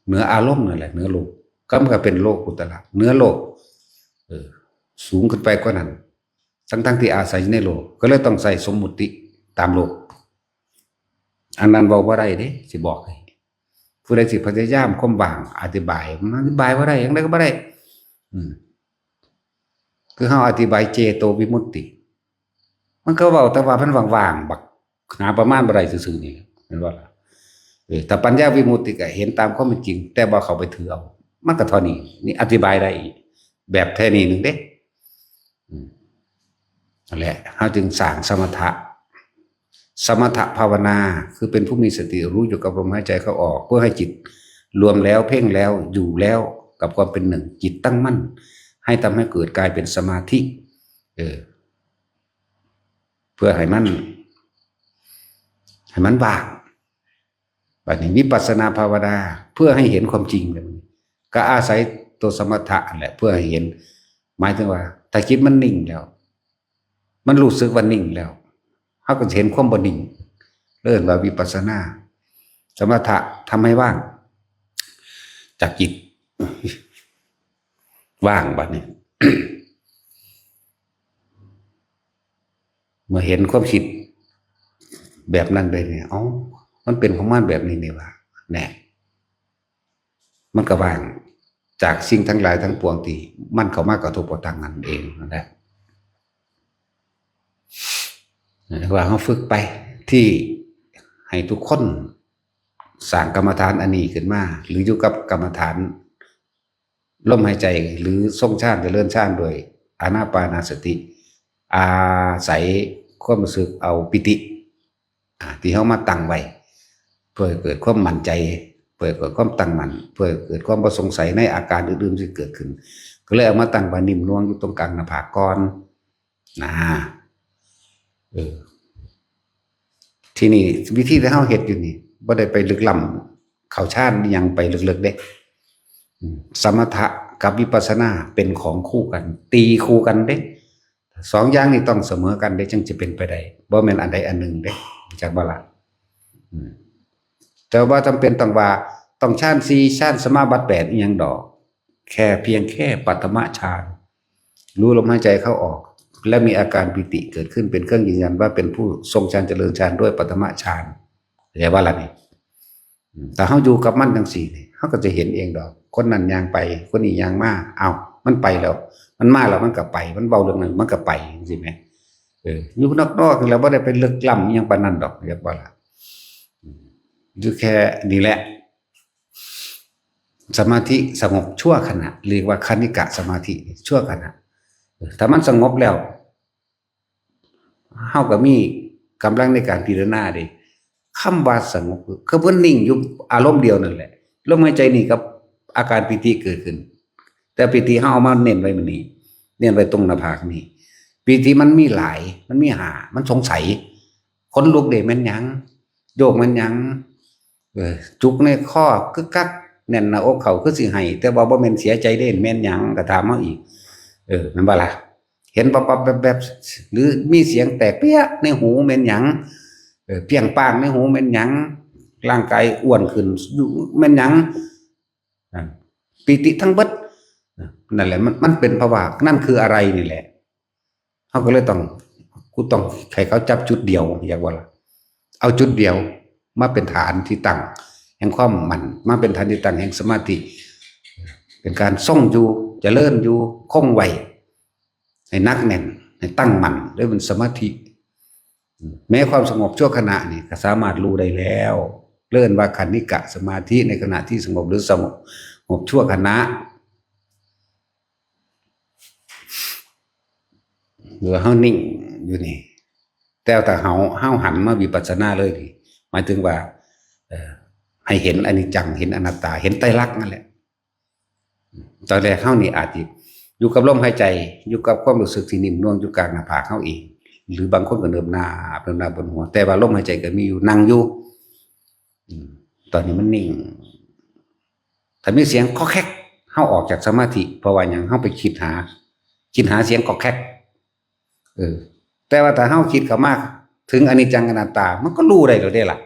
A: เหนืออารมณ์นั่นแหละเหนือโลกก็มันก็เป็นโลกอุตตระเหนือโลกสูงขึ้นไปกว่านั้นทั้งที่อาศัยในโลกก็เลยต้องใส่สมมุติตามโลกอันนั้นเว้าบ่ได้เด้สิบอกให้ผู้ใดสิพยายามความว่างอธิบายมันอธิบายบ่ได้จังได๋ก็บ่ได้คือเฮาอธิบายเจโตวิมุตติมันก็เว้าแต่ว่ามันว่างๆบักหาประมาณบ่ได้ซื่อๆนี่แม่นบ่ล่ะแต่ปัญญาวิมุตติก็เห็นตามความเป็นจริงแต่บ่เข้าไปถือเอามันก็เท่านี้นี่อธิบายได้แบบแท้นี้นึงเด้นั่นแหละเฮาจึงสร้างสมถะภาวนาคือเป็นผู้มีสติรู้อยู่กับลมหายใจเข้าออกเพื่อให้จิตรวมแล้วเพ่งแล้วอยู่แล้วกับความเป็นหนึ่งจิตตั้งมั่นให้ทำให้เกิดกลายเป็นสมาธิเพื่อให้มันว่างแบบนี้วิปัสสนาภาวนาเพื่อให้เห็นความจริงแบบนี้ก็อาศัยตัวสมถะแหละเพื่อให้เห็นหมายถึงว่าถ้าจิตมันนิ่งแล้วมันรู้สึกว่านิ่งแล้วเขาก็เห็นความบ่นิ่งเรื่องว่าวิปัสสนาสมถะทำให้ว่างจากจิตว่างบัดนี้ เมื่อเห็นความคิดแบบนั้นเลยเนี่ยมันเป็นของมันแบบนี้นี่ว่าแน่มันก็ว่างจากสิ่งทั้งหลายทั้งปวงที่มันเข้ามากระทบกระทั่งนั่นเองนั่นแหละว่าเขาฝึกไปที่ให้ทุกคนสร้างกรรมฐานอันนี้ขึ้นมาหรืออยู่กับกรรมฐานลมหายใจหรือทรงฌานเจริญฌานโดยอานาปานสติอาศัยความรู้สึกเอาปิติที่เขามาตั้งไว้เพื่อเกิดความมั่นใจเพื่อเกิดความตั้งมั่นเพื่อเกิดความบ่สงสัยในอาการอื่นๆที่เกิดขึ้นก็เลยเอามาตั้งไว้นิ่มนวลอยู่ตรงกลางหน้าผากก่อนที่นี่วิธีที่เฮาเฮ็ดอยู่นี่บ่ได้ไปลึกล้ำเข้าฌานยังไปลึกๆเด้สมถะกับวิปัสสนาเป็นของคู่กันตีคู่กันเด้สองอย่างนี้ต้องเสมอกันเด้จึงจะเป็นไปได้บ่แม่นอันใดอันหนึ่งเด้จักบ่ล่ะแต่ว่าจำเป็นต้องว่าต้องฌาน4ฌานสมาบัติ8อีหยังดอกแค่เพียงแค่ปัฐมฌานรู้ลมหายใจเข้าออกและมีอาการปิติเกิดขึ้นเป็นเครื่องยืนยันว่าเป็นผู้ทรงฌานเจริญฌานด้วยปัฐมฌานเข้าใจว่าล่ะนี่แต่เฮาอยู่กับมันจังซี่นี่เฮาก็จะเห็นเองดอกคนนั้นย่างไปคนนี้ย่างมามันไปแล้วมันมาแล้วมันก็ไปมันเบาเรื่องนั้นมันก็ไปจังซี่แหมอยู่นอกๆแล้วบ่ได้ไปลึกล้ำอีหยังปานนั้นดอกเรียกว่าล่ะอยู่แค่นี้แหละสมาธิสงบชั่วขณะเรียกว่าคณิกะสมาธิชั่วขณะถ้ามันสงบแล้วเฮาก็มีกำลังในการพิจารณาดิคำว่าสงบคือเพิ่นนิ่งอยู่อารมณ์เดียวนั่นแหละลมหายใจนี่กับอาการปิติเกิดขึ้นแต่ปิติเฮาเอามาเน้นไว้มื้อนี้เน้นไว้ตรงหน้าผากนี่ปิติมันมีหลายมันมีมันสงสัยคนลุกเด้แม่นหยังโยกแม่นหยังจุกในข้อกึกกักแน่นหน้าอกเขาคือสิให้แต่ว่าบ่แม่นเสียใจเด้แม่นหยังก็ถามเฮาอีกแม่นบ่ล่ะเห็นปั๊บๆแบบหรือมีเสียงแตกเปี้ยในหูแม่นหยังเพียงป้างในหูแม่นหยังร่างกายอ้วนขึ้นแม่นหยังปิติทั้งเบิดนั่นแหละมันเป็นภาวะนั่นคืออะไรนี่แหละเฮาก็เลยต้องให้เขาจับจุดเดียวอยากว่าล่ะเอาจุดเดียวมาเป็นฐานที่ตั้งแห่งความมั่นมาเป็นฐานที่ตั้งแห่งสมาธิเป็นการทรงอยู่เจริญอยู่คงไว้ให้นักแน่นให้ตั้งมั่นด้วยเป็นสมาธิแม้ความสงบชั่วขณะนี่ก็สามารถรู้ได้แล้วเลื่อนว่าคณิกะสมาธิในขณะที่สงบหรือสงบชั่วขณะหรือเฮานิ่งอยู่นี่แต่ถ้าเฮาหันมาวิปัสสนาเลยดิหมายถึงว่าให้เห็นอนิจจังเห็นอนัตตาเห็นไตรลักษณ์นั่นแหละตอนแรกเฮานี่อาจจะอยู่กับลมหายใจอยู่กับความรู้สึกที่นิ่มนวลอยู่กลางหน้าผากเฮาเองหรือบางคนก็เนิบหน้าบนหัวแต่ว่าลมหายใจก็มีอยู่นั่งอยู่ตอนนี้มันนิ่งถ้ามีเสียงคอแคก เฮาออกจากสมาธิเพราะว่าหยังเฮาไปคิดหาเสียงกอกแคกแต่ว่าถ้าเฮาคิดเข้ามาถึงอนิจจังอนัตตามันก็รู้ได้แล้วเด้ล่ะ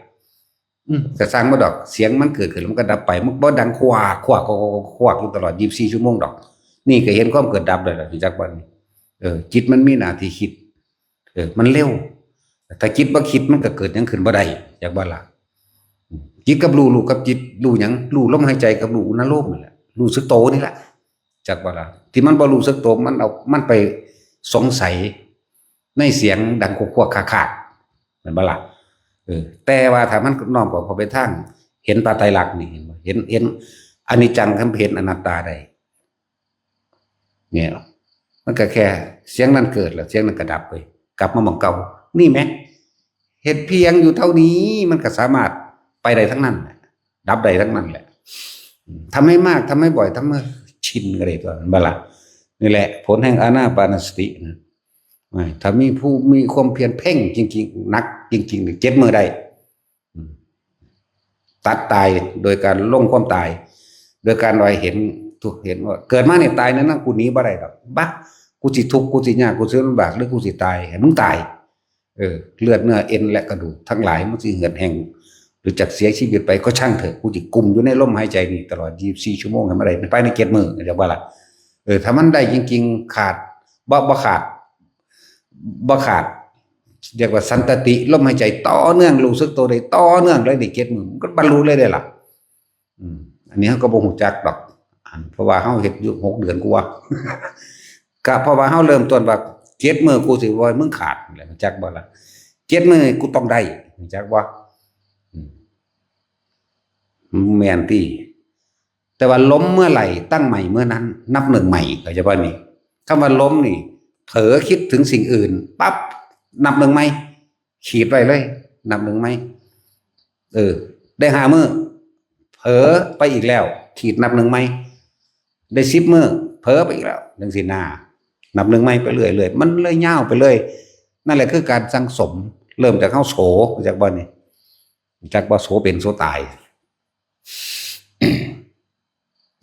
A: แต่สร้างบ่ดอกเสียงมันเกิดขึ้นแล้วมันก็ดับไปมันบ่ดังควากควากควากอยู่ตลอด24ชั่วโมงดอกนี่ก็เห็นความเกิดดับได้แล้วรู้จักบ่นี่จิตมันมีหน้าที่คิดมันเร็วถ้าจิตบ่คิดมันก็เกิดหยังขึ้นบ่ได้จักบ่ล่ะจิตกับรู้กับจิตรู้หยังรู้ลมหายใจกับรู้อุณหภูมินี่แหละรู้สึกโตนี่แหละจักบ่ล่ะที่มันบ่รู้สึกโตมันไปสงสัยในเสียงดังควกๆคากๆแม่นบ่ล่ะแต่ว่าถ้ามันน้อมเข้าไปทางเห็นปาไตรลักษณ์นี่เห็นอนิจจังคำเห็นอนัตตาได้เนี่ยมันก็แค่เสียงนั้นเกิดแล้วเสียงนั้นก็ดับไปกลับมาหม่องเก่านี่แม้เฮ็ดเพียงอยู่เท่านี้มันก็สามารถไปได้ทั้งนั้นดับได้ทั้งนั้นแหละทำให้มากทำให้บ่อยทำให้ชินก็ได้ตัวนั้นบ่ล่ะนี่แหละผลแห่งอานาปานสตินะถ้ามีผู้มีความเพียรเพ่งจริงๆนักจริงๆ7 มื้อได้ตัดตายโดยการลงความตายโดยการลอยเห็นทุกเห็นว่าเกิดมาเนี่ยตายนั้นกูหนีบ่ได้ดอกบักกูสิทุกข์กูสิยากกูสิลำบากหรือกูสิตายให้มึงตายเลือดเนื้อเอ็นและกระดูกทั้งหลายมันสิเหือดแห้งหรือจักเสียชีวิตไปก็ช่างเถอะกูสิกุมอยู่ในลมหายใจนี่ตลอด24ชั่วโมงให้มันได้ภายใน7 มื้อเรียกว่าล่ะถ้ามันได้จริงๆขาดบ่ขาดเรียกว่าสันตติลมหายใจต่อเนื่องรู้สึกตัวได้ต่อเนื่องเลยได้7 มื้อมันก็บรรลุเลยได้ล่ะอันนี้เฮาก็บ่ฮู้จักดอกเพราะว่าเฮาเฮ็ดอยู่6 เดือนกว่าก็เพราะว่าเฮาเริ่มต้นว่า7 มื้อกูสิบ่ให้มึงขาดแหละจักบ่ล่ะ7 มื้อกูต้องได้จักบ่แม่นติแต่ว่าล้มเมื่อไหร่ตั้งใหม่เมื่อนั้นนับ1ใหม่เข้าใจบ่นี่คำว่าล้มนี่เผลอคิดถึงสิ่งอื่นปั๊บนับ1ใหม่ขีดไว้เลยนับ1ใหม่ได้5 มื้อเผลอไปอีกแล้วขีดนับ1ใหม่ได้10 มื้อเผลอไปอีกแล้วจังซี่นะนับ1ใหม่ไปเรื่อยๆมันเลยยาวไปเลยนั่นแหละคือการสังสมเริ่มจากเฮาโสจากบ่นี่จากบ่โสเป็นโสตาย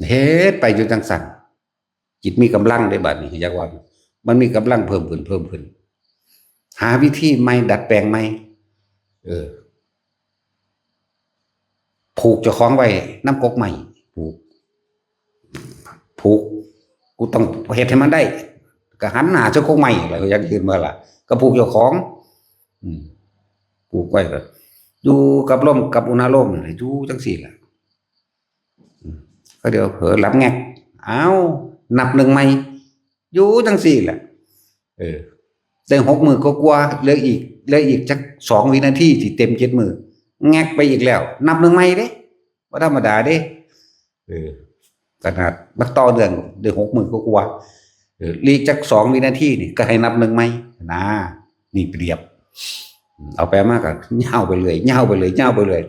A: เฮ็ดไปอยู่จังซั่นจิตมีกำลังได้บัดนี้จักว่ามันมีกำลังเพิ่มขึ้นหาวิธีใหม่ดัดแปลงใหม่ผูกเจ้าของไว้น้ำกกใหม่ผูกกูต้องเฮ็ดให้มันได้ก็หันหน้าเจ้าของใหม่อะไรก็ยังขึ้นมาล่ะก็ผูกเจ้าของผูกไว้ก็อยู่กับลมกับอุณหภูมิอยู่จังซี่ล่ะก็เดี๋ยวเผลอหลับแงกนับ1ใหม่อยู่จังซี่แหละได้6 มื้อก็กว่าเหลืออีกจัก2 วินาทีที่เต็ม7 มื้อแงกไปอีกแล้วนับ1ใหม่เด้บ่ธรรมดาเด้ขนาดมันต่อเนื่องได้6 มื้อก็กว่าอีกจัก2 วินาทีนี่ก็ให้นับ1ใหม่นะนี่เปรียบเอาไปมากก็ยาวไปเลย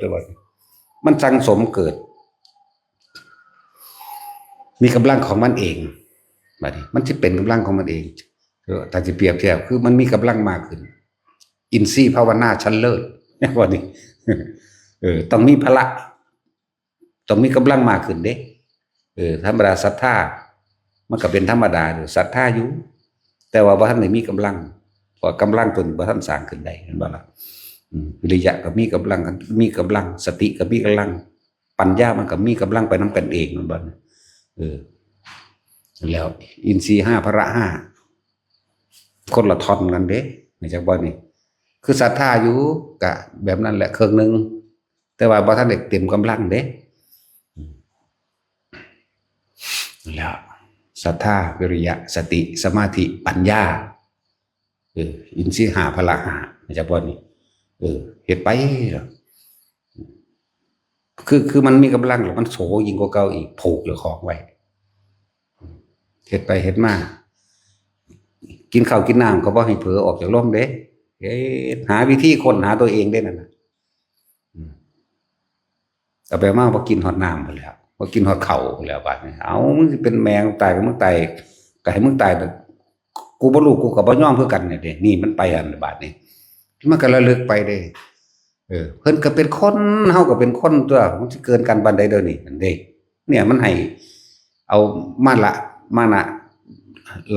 A: ตลอดมันสังสมเกิดมีกำลังของมันเองบัดนี้มันสิเป็นกำลังของมันเองถ้าจะเปรียบเทียบคือมันมีกำลังมากขึ้นอินทรีย์ภาวนาชั้นเลิศว่านี่ต้องมีพละต้องมีกำลังมากขึ้นเด้ธรรมดาศรัทธามันก็เป็นธรรมดาศรัทธาอยู่แต่ว่าบ่ทันได้มีกำลังเพราะกำลังตัวนี้บ่ทันสร้างขึ้นได้เห็นบ่ล่ะวิริยะก็มีกำลังสติก็มีกำลังปัญญามันก็มีกำลังไปนำกันเองมันบ่แล้วอินทรีย์5พละ5คนละท่อนกันเด้ในจักบ่นี่คือศรัทธาอยู่ก็แบบนั้นแหละครึ่งนึงแต่ว่าบ่ทันได้เต็มกำลังเด้แล้วศรัทธาวิริยะสติสมาธิปัญญาอินทรีย์5พละ5ในจักบ่นี่เฮ็ดไปคือมันมีกำลังแล้วมันโสยิ่งกว่าเก่าอีกผูกอยู่ของไว้เฮ็ดไปเฮ็ดมากินข้าวกินน้ำก็บ่ให้เผลอออกจากร่มเด้หาวิธีค้นหาตัวเองได้นั่นน่ะเอาไปมาบ่กินฮอดน้ำพุ่นแล้วบ่กินฮอดข้าวพุ่นแล้วบัดนี้มึงสิเป็นแมงตายก็มึงตายก็ให้มึงตายแต่กูบ่รู้กูก็บ่ยอมคือกันเนี่ยเด้นี่มันไปอันบัดนี้มันก็ระลึกไปเด้เพิ่นก็เป็นคนเฮาก็เป็นคนตัวมันสิเกินกันปานใดเด้อนี่นั่นเด้เนี่ยมันให้อ เอามาละมานะ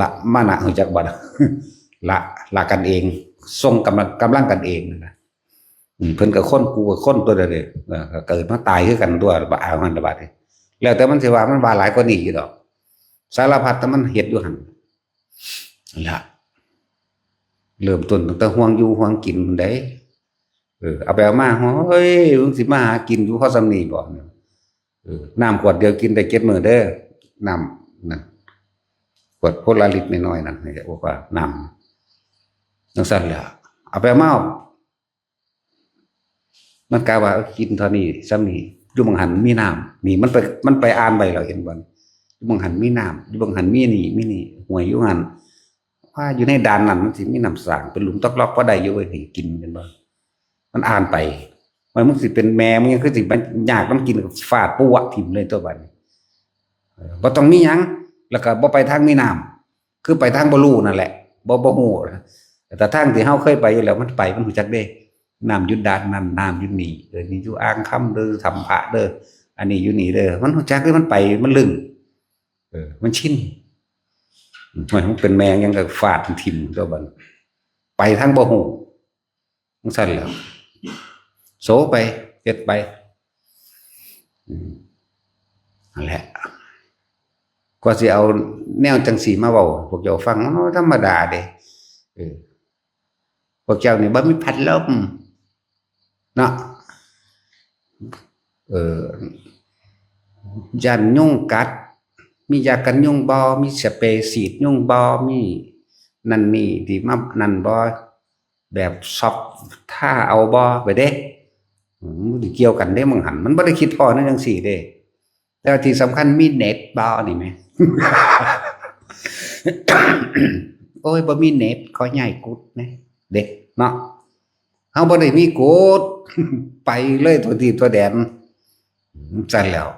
A: ละมานะหัวจักบัด ละกันเองส่งกำลังกันเองนะเพิ่นกับคนกูกับคนตัวเดียวเลยเกิดมาตายคือกันตัวบ่เอามันบาดนี้แล้วแต่มันสิว่ามันว่าหลายกว่านี้อยู่ดอกสารพัดแต่มันเฮ็ดอยู่หั่นล่ะเริ่มต้นตั้งแต่ห่วงอยู่ห่วงกินได้เอาไปเอามาเฮ้ยมึงสิมาหากินอยู่เพราะสำนีบ่น้ำขวดเดียวกินได้7 มื้อเด้อน้ำนั่นขวดโพลาลิตรน้อยๆนั่นนี่บอกว่าน้ำจังซั่นแหละเอาไปเอามามันกล่าวว่ากินเท่านี้ซ้ำนี้อยู่บางหันมีน้ำนี่มันไปอ่านไปแล้วเห็นบ่อยู่บางหันมีน้ำอยู่บางหันมีนี่ห่วยอยู่หันว่าอยู่ในด่านนั้นมันสิมีน้ำสร้างเป็นหลุมตอกลอกบ่ได้อยู่เว้ยให้กินเป็นบ่มันอ่านไปมันมึงสิเป็นแม่มึงยังคือสิมันยากมันกินฟาดปัวถิ่มเลยตัวบัดบ่ต้องมีหยังแล้วก็บ่ไปทางมีน้ำคือไปทางบ่รู้นั่นแหละบ่ฮู้แต่ทางที่เฮาเคยไปอยู่แล้วมันไปมันรู้จักเด้น้ำอยู่ด่านนั้นน้ำอยู่นี่นี่อยู่อ่างคำเด้อทำพระเด้ออันนี้อยู่นี่เด้อมันรู้จักเลยมันไปมันลึงมันชินมันเป็นแมงยังก็ฟาดถิ่มตัวบัดไปทางบ่ฮู้จังซั่นแหล้วโสไปเฮ็ดไปนั่นแหละก็สิเอาแนวจังสีมาเว้าพวกเจ้าฟังธรรมดาเด้พวกเจ้านี่บ่มีพัดลมเนาะยันยุงกัดมียากันยุงบ่มีสเปรย์ฉีดยุงบ่มีนั่นนี่ที่มานั่นบ่แบบซอฟท่าเอาบ่ไปเด้มันเกี่ยวกันเด้มึงหันมันบ่ได้คิดพอในจังซี่เด้แต่ที่สำคัญมีเน็ตบ่นี่แหม โอ้ยบ่มีเน็ตขอใหญ่กุดนะเด็กเนาะเฮาบ่ได้มีกุด ไปเลยตัวที่ตัวแดนซั่นแล้ว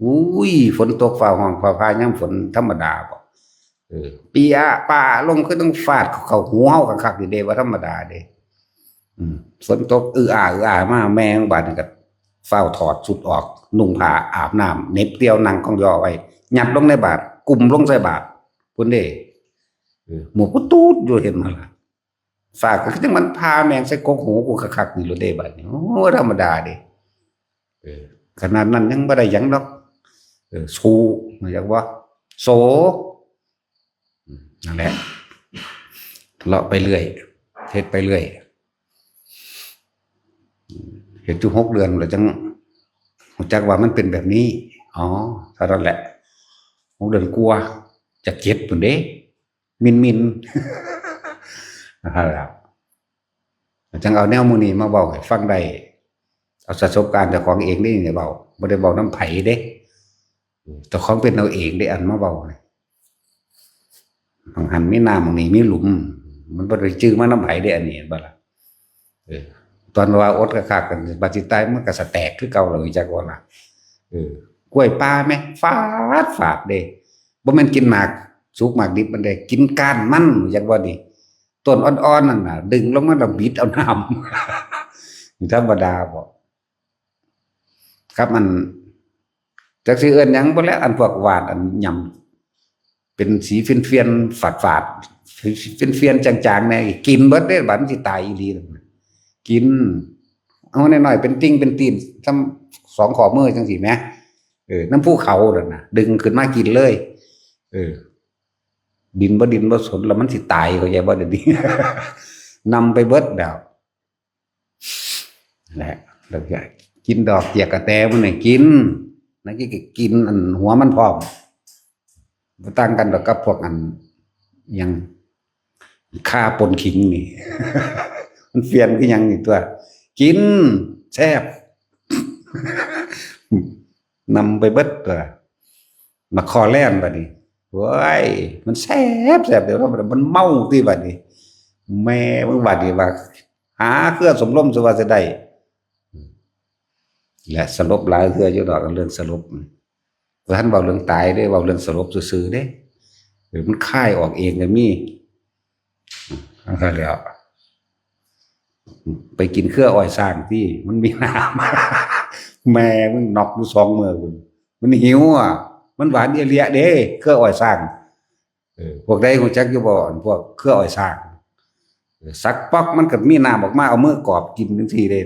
A: อุ้ยฝนตกฟ้าห้องฟ้าพายามฝนธรรมดาบ่ปีอะป่าลงคือต้องฟาดเข้าหูเฮาคักๆนี่เด้ว่าธรรมดาเด้ฝนตกอามาแม่งบาดนี่ก็เฝ้าถอดชุดออกนุ่งผ้าอาบน้ำเน็บเตียวนั่งกองยอไว้ยัดลงในบาตรกุมลงใส่บาตรพุ่นเด้หมูก็ตูดอยู่เห็นมาล่ะฝากก็จังมันพาแมงใส่กกหูกูคักๆนี่โลดเด้บาดนี้โอ้ธรรมดาเด้ขนาดนั้นยังบ่ได้หยังดอกสู้อยากว่าโสนั่นแหละเลาะไปเรื่อยเฮ็ดไปเรื่อยเห็นจุ6 เดือนแล้วจังรู้จักว่ามันเป็นแบบนี้อ๋อเท่านั้นแหละ6 เดือนกลัวจะเจ็บพุ่นเด้มินนะครับจังเอาแนวมื้อนี้มาเว้าให้ฟังได้เอาประสบการณ์เจ้าของเองนี่เว้าบ่ได้เว้านำไผเด้เจ้าของเป็นเอาเองได้อันมาเว้าบางหันมีน้ำบางนี้มีหลุมมันบ่ได้จื้อมานำไผเด้อันนี้บ่ล่ะตอนว่าอดคักๆกันบาดสิตายมันก็สแตกคือเก่าเลยจักว่าล่ะกล้วยปลาแม่ฟาดเด้บ่แม่นกินหมากสุกหมากดิบมันได้กินก้านมันจักว่าดิต้นอ่อนๆนั่นน่ะดึงลงมาแล้วบิดเอาน้ำธรรมดาบ่ครับมันจักสิเอิ้นหยังบ่แล้วอันพวกหวานอันหย่ำเป็นสีเฟียนๆฝาดๆเฟียนๆจางๆแน่กินเบิดเด้บัดมันสิตายอีหลีกินเอาหน่อยๆเป็นติ้งเป็นตีนซ้ำ2 ข้อมือจังซี่แหมน้ำภูเขานั่นน่ะดึงขึ้นมากินเลยดินบ่สนแล้วมันสิตายเข้าใจบ่เดี๋ยวนี้ นำไปเบิดแล้วแหละแล้วก็กินดอกเกียกกระแตมันน่ะกินนั่นก็กินอันหัวมันพร้อมบ่ต่างกันดอกกับพวกอันยังฆ่าปนขิงนี่ มันเฟียนคือหยังนี่ตัวกินแซ่บ นำไปเบิดตัวมาคอแล่นบัดนี้โว้ยมันแซ่บเดี๋ยวมันเมาติบัดนี้แม่มึงบัดนี้ว่าหาเครื่องสมรมสิว่าจะได้และสลบหลายเทื่ออยู่ดอกเรื่องสลบว่าท่านเว้าเรื่องตายเด้เว้าเรื่องสลบซื่อๆเด้มันคายออกเองก็มีแล้วไปกินเครืออ้อยสร้างที่มันมีน้ำ แม่มึงนอกอยู่2 มื้อมันหิวอ่ะ มันหวานเอเลียเด้เครืออ้อยสร้างพวกใดฮู้จักอยู่บ่พวกเครืออ้อยสร้างสักป๊อกมันก็มีน้ำออกมาเอามือกอบกินจังซี่เด้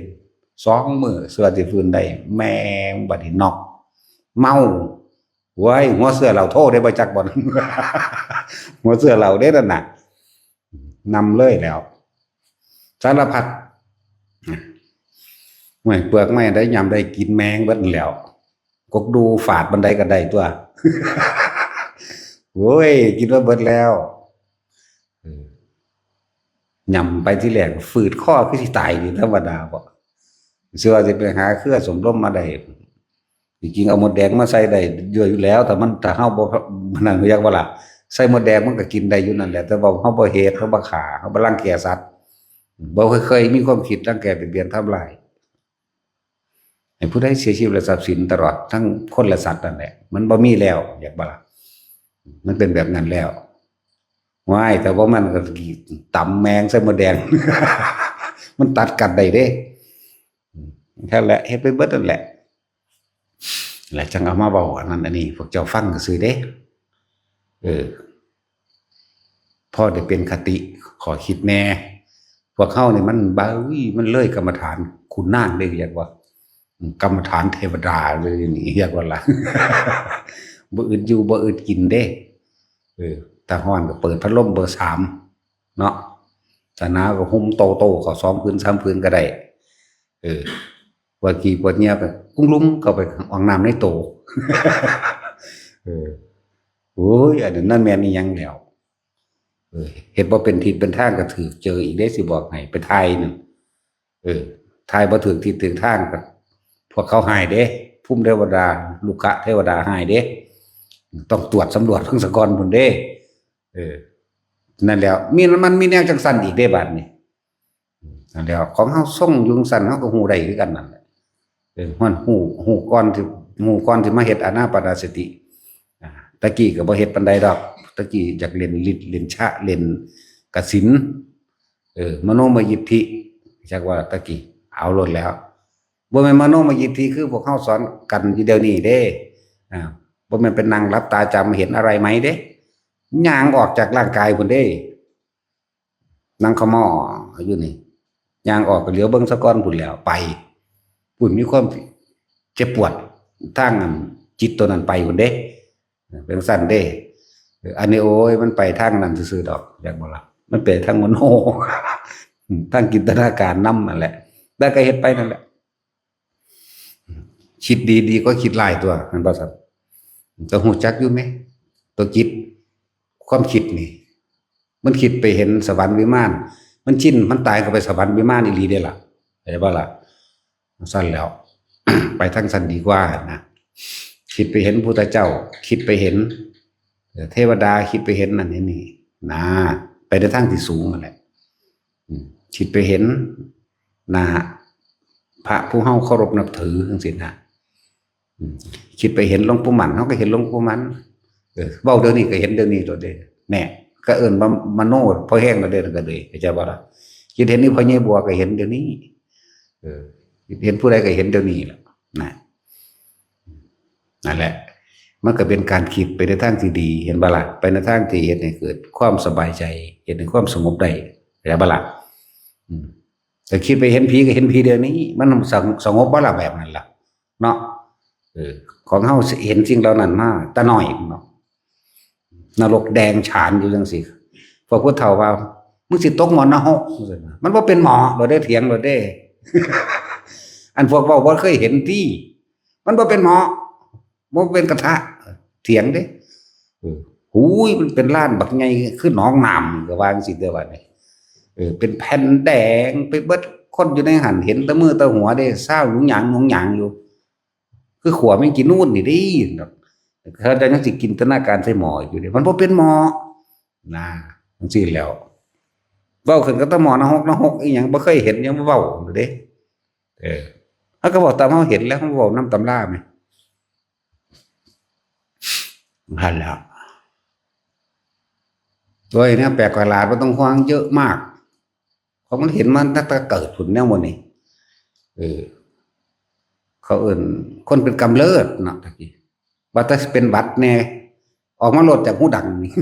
A: 2 มื้อเสื้อสิฟื้นได้แม่งบัดนี้น็อกเมาโว้ยหัวเสื้อเราโทษได้บ่จักบ่ หัวเสื้อเราเด้นั่นน่ะนำเลยแล้วสารพัดไม่เปลือกไม่ได้ยำได้กินแมงเบิดแล้วกกดูฝาดบันไดก็ได้ตัว โว้ยกินว่าเบิดแล้วยำไปที่แหลกฝืดข้อคือสิตายนี่ธรรมดาบ่เสื้อสิไปหาเครือสมร่มมาได้จริงๆเอาหมดแดงมาใส่ได้เยอะอยู่แล้วแต่มันถ้าเฮาบ่นั่นเรียกว่าล่ะใส่หมดแดงมันก็กินได้อยู่นั่นแหละแต่ว่าเฮาบ่เฮ็ดเฮาบ่ฆ่าเฮาบ่รังแกสัตว์บ่เคยมีความคิดรังแกเบียดทำลายให้ผู้ใดเสียชีวิตและทรัพย์สินตลอดทั้งคนและสัตว์นั่นแหละมันบ่มีแล้วอยากบ่ล่ะมันเป็นแบบนั้นแล้วว้ายแต่ว่ามันก็ตำแมงใส่หมดแดง มันตัดกันได้เด้แค่แหละเฮ็ดไปเบิดนั่นแหละแหละจังเอามาเว้าอันนั้นอันนี้พวกเจ้าฟังก็ซื่อเด้พอได้เป็นคติขอคิดแน่พวกเฮานี่มันบ้ามันเลยกรรมฐานคุณนางได้เรียกว่ากรรมฐานเทวดาเลยนี่เรียกว่าล่ะ บ่อึดอยู่บ่อึดกินเด้ถ้าฮ้อนก็เปิดพัดลมเบอร์3เนาะถ้าหนาวก็ห่มโตๆเข้า2 พื้น 3 พื้นก็ได้ปวดขี้ปวดเหี่ยวก็กุ้งลุ้มเข้าไปอ่างน้ำในโต โอ้ยอันนั้นแม่นอีหยังแล้วเฮ็ดบ่เป็นทิศเป็นทางก็ถือเจออีกได้สิบอกให้ไปทายนึงทายบ่ถูกทิศถูกทางก็พวกเขาหายเด้ภูมิเทวดาลูกะเทวดาหายเด้ต้องตรวจสำรวจเพิ่งสะก่อนพุ่นเด้นั่นแล้วมันมีแนวจังซั่นอีกเด้บัดนี้นั่นแล้วของเฮาส่งอยู่จังซั่นเฮาก็ฮู้ได้คือกันนั่นแหละมันฮู้ก่อนที่มาเฮ็ดอานาปานสติตะกี้ก็บ่เฮ็ดปานใดดอกตะกี้อยากเล่นฤทธิ์เล่นชะเล่นกสิณมโนมยิทธิจักว่าตะกี้เอาโลดแล้วบ่แม่นมโนมยิทธิคือพวกเฮาสอนกันอยู่เดี๋ยวนี้เด้บ่แม่นเป็นนั่งหลับตาจำเห็นอะไรไหมเด้ย่างออกจากร่างกายพุ่นเด้นั่งขม้ออยู่นี่ย่างออกก็เหลียวเบิ่งซะก่อนพุ่นแล้วไปพุ่นมีความเจ็บปวดทางจิตตัวนั้นไปพุ่นเด้เป็นสั้นเด้อันนี้โอ้ยมันไปทางนั้นซื่อๆดอกอยากบ่ล่ะมันไปทางมโน ทางจินตนาการนำนั่นแหละได้ก็เฮ็ดไปนั่นแหละคิดดีๆก็คิดหลายตัวมันบ่ซั่นต้องฮู้จักอยู่ไหมตัวจิตความคิดนี่มันคิดไปเห็นสวรรค์วิมานมันชินมันตายก็ไปสวรรค์วิมานอีหลีเด้ล่ะเข้าใจบ่ล่ะซั่นแล้ว ไปทางซั่นดีกว่านะคิดไปเห็นพุทธเจ้าคิดไปเห็นเทวดาคิดไปเห็นนั่นนี่นะไปในทางที่สูงนั่นแหละคิดไปเห็นนะพระผู้เฮาเคารพนับถือจังซี่นะคิดไปเห็นหลวงปู่หมันเฮาก็เห็นหลวงปู่หมันเว้าเดี๋ยวนี้ก็เห็นเดี๋ยวนี้ตัวเด้แน่ก็เอิ้นว่ามโนพอแห้งแล้วเด้ก็เลยเข้าใจบ่ล่ะคิดเห็นนี่พ่อใหญ่บัวก็เห็นเดี๋ยวนี้คิดเห็นผู้ใดก็เห็นเดี๋ยวนี้แหละนะนั่นแหละมันก็เป็นการคิดไปในทางที่ดีเห็นบ่ล่ะไปในทางที่เฮ็ดให้เกิดความสบายใจเฮ็ดให้ความสงบได้เข้าใจบ่ล่ะแต่คิดไปเห็นผีก็เห็นผีเดี๋ยวนี้มันสงบบ่ล่ะแบบนั้นล่ะเนาะของเฮาเห็นสิ่งเหล่านั้นมาแต่น้อยเนาะนรกแดงฉานอยู่จังซี่พวกผู้เฒ่าว่ามึงสิตกหมอนรกมันบ่เป็นหมอบ่ได้เถียงบ่ได้ อันพวกเว้าบ่เคยเห็นที่มันบ่เป็นหมอบ่เป็นกระทะเถียงเด้หูยมันเป็นล้านบักใหญ่คือหนองน้ำก็ว่าจังซี่เด้อว่านี่เป็นแผ่นแดงไปเบิดคนอยู่ในหันเห็นแต่มือแต่หัวเด้เศร้าหยุงหยางอยู่คือขัวไม่กินนู่นนี่ดิเขาจะยังสิกินตนาการใส่หมออยู่ดิมันบ่เป็นหมอนะจังซี่แล้วเว้าขึ้นก็ต้องหมอนหกอีหยังบ่เคยเห็นยังบ่เว้าเด้เฮาก็บอกตามเฮาเห็นแล้วเฮาเว้านำตำราแม่นั่นแหละโดยเนี่ยแปลกประหลาดมันต้องห่วงเยอะมากเพราะมันเห็นมันตั้งแต่เกิดผุนแนวมันนี่เขาเอิ่นคนเป็นกำเริบเนาะตะกี้ ว่าถ้าเป็นบัตรแน่ออกมาโหลดจากหูดังนี่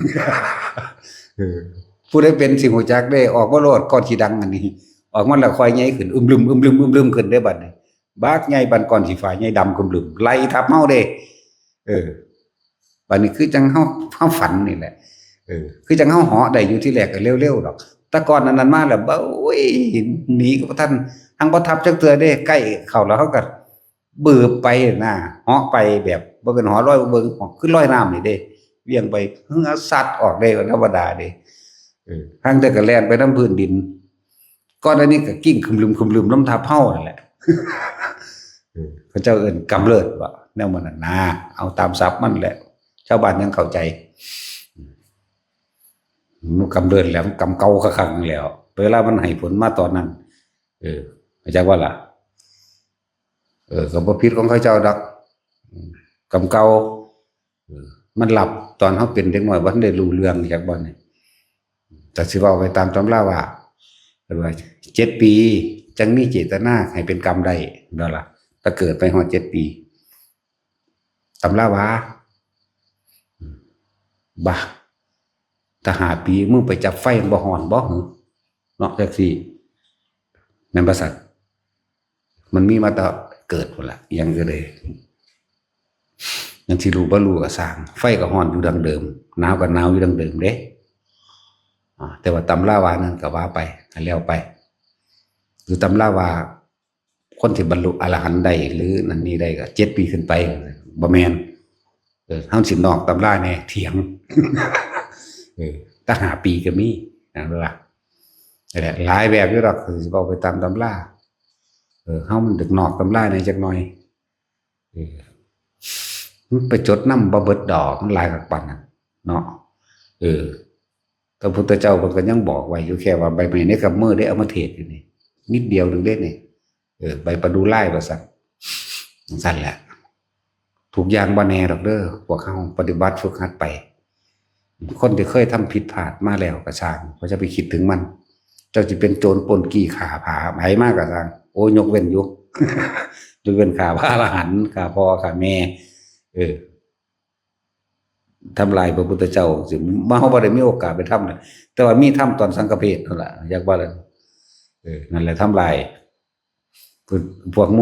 A: ผู้ได้เป็นสิหูจักได้ออกมาโหลดก่อนสิดังอันนี้ออกมาแล้วค่อยใหญ่ขึ้นอึมลึมขึ้นได้บัดนี้บากใหญ่บัดก่อนสิฟ้าใหญ่ดำกึมลึมไล่ทับเฮาเด้บัดนี้คือจังเฮาฝันนี่แหละคือจังเฮาเหาะได้อยู่ที่แรกก็เร็วๆดอกแต่ก่อนนั้นมาแล้วโอ้ยหนีกับท่านทั้งบ่ทับจักเทื่อเด้ใกล้เข้าแล้วเฮาก็บืบไปนะเหาะไปแบบบ่เป็นหอลอยเบิ่งคือลอยน้ำนี่เด้เวียงไปสัตว์ออกได้ธรรมดาเด้ทางเด้ก็แล่นไปนำพื้นดินก่อนอันนี้ก็กิ้งคึมลืมน้ำทับเฮานั่นแหละพระเจ้าเอิ้นกำเริบว่าแนวมันน่ะเอาตามศัพท์มันแหละชาวบ้านยังเข้าใจมันกำเริบแล้วกำเก่าคักๆแล้วเวลามันให้ผลมาตอนนั้นเข้าใจว่าล่ะก็บ่ผิดของเขาเจ้าดอกกำเก่ามันหลับตอนเฮาเป็นเด็กน้อยบ่ทันได้รู้เรื่องจักบ่นี่แต่สิเว้าไปตามตำราว่า7 ปีจังมีเจตนาให้เป็นกรรมได้นั่นล่ะถ้าเกิดไปฮอด7 ปีตำราว่าบ่ถ้า5 ปีมึงไปจับไฟบ่ฮ้อนบ่หึเนาะจังซี่แม่นบ่ซั่นมันมีมาแต่เกิดพุ่นล่ะยังก็เลยยังสิรู้บ่รู้ก็สร้างไฟก็ฮ้อนอยู่ดังเดิมหนาวก็หนาวอยู่ดังเดิมเด้แต่ว่าตำราว่านั่นก็ว่าไปแล้วไปหรือตำราว่าคนที่บรรลุอรหันต์ได้หรือนั่นนี่ได้ก็7 ปีขึ้นไปบ่แม่นเฮาสินอกตำราแน่เถียงถ้า5 ปีก็มีนั่นล่ะนั่นแหละหลายแบบอยู่ดอกคือสิเว้าไปตามตำราเฮามันดึกนอกตำราในจักหน่อยมันไปจดนำบ่เบิดดอกมันหลายกักปานนั้นเนาะพระพุทธเจ้าเพิ่นก็ยังบอกไว้อยู่แค่ว่าใบไม้ในกำมือได้เอามาเทศอยู่นี่นิดเดียวนึงเด้นี่ใบประดู่ลายว่าซั่นซั่นแหละทุกอย่างบ่แน่ดอกเด้อพวกเฮาปฏิบัติฝึกหัดไปคนที่เคยทำผิดพลาดมาแล้วก็ช่างบ่จะไปคิดถึงมันเจ้าสิเป็นโจรปล้นกี้ฆ่าผาไผมาก็ช่างโอ้ยกเว้นอยู่ ยกเว้นฆ่าพระอรหันต์ฆ่าพ่อฆ่าแม่ทำลายพระพุทธเจ้าสิมาเฮาบ่ได้มีโอกาสไปทำนะแต่ว่ามีทำตอนสังฆเพศนั่นล่ะอยากว่านั่นแหละทำลายพวกห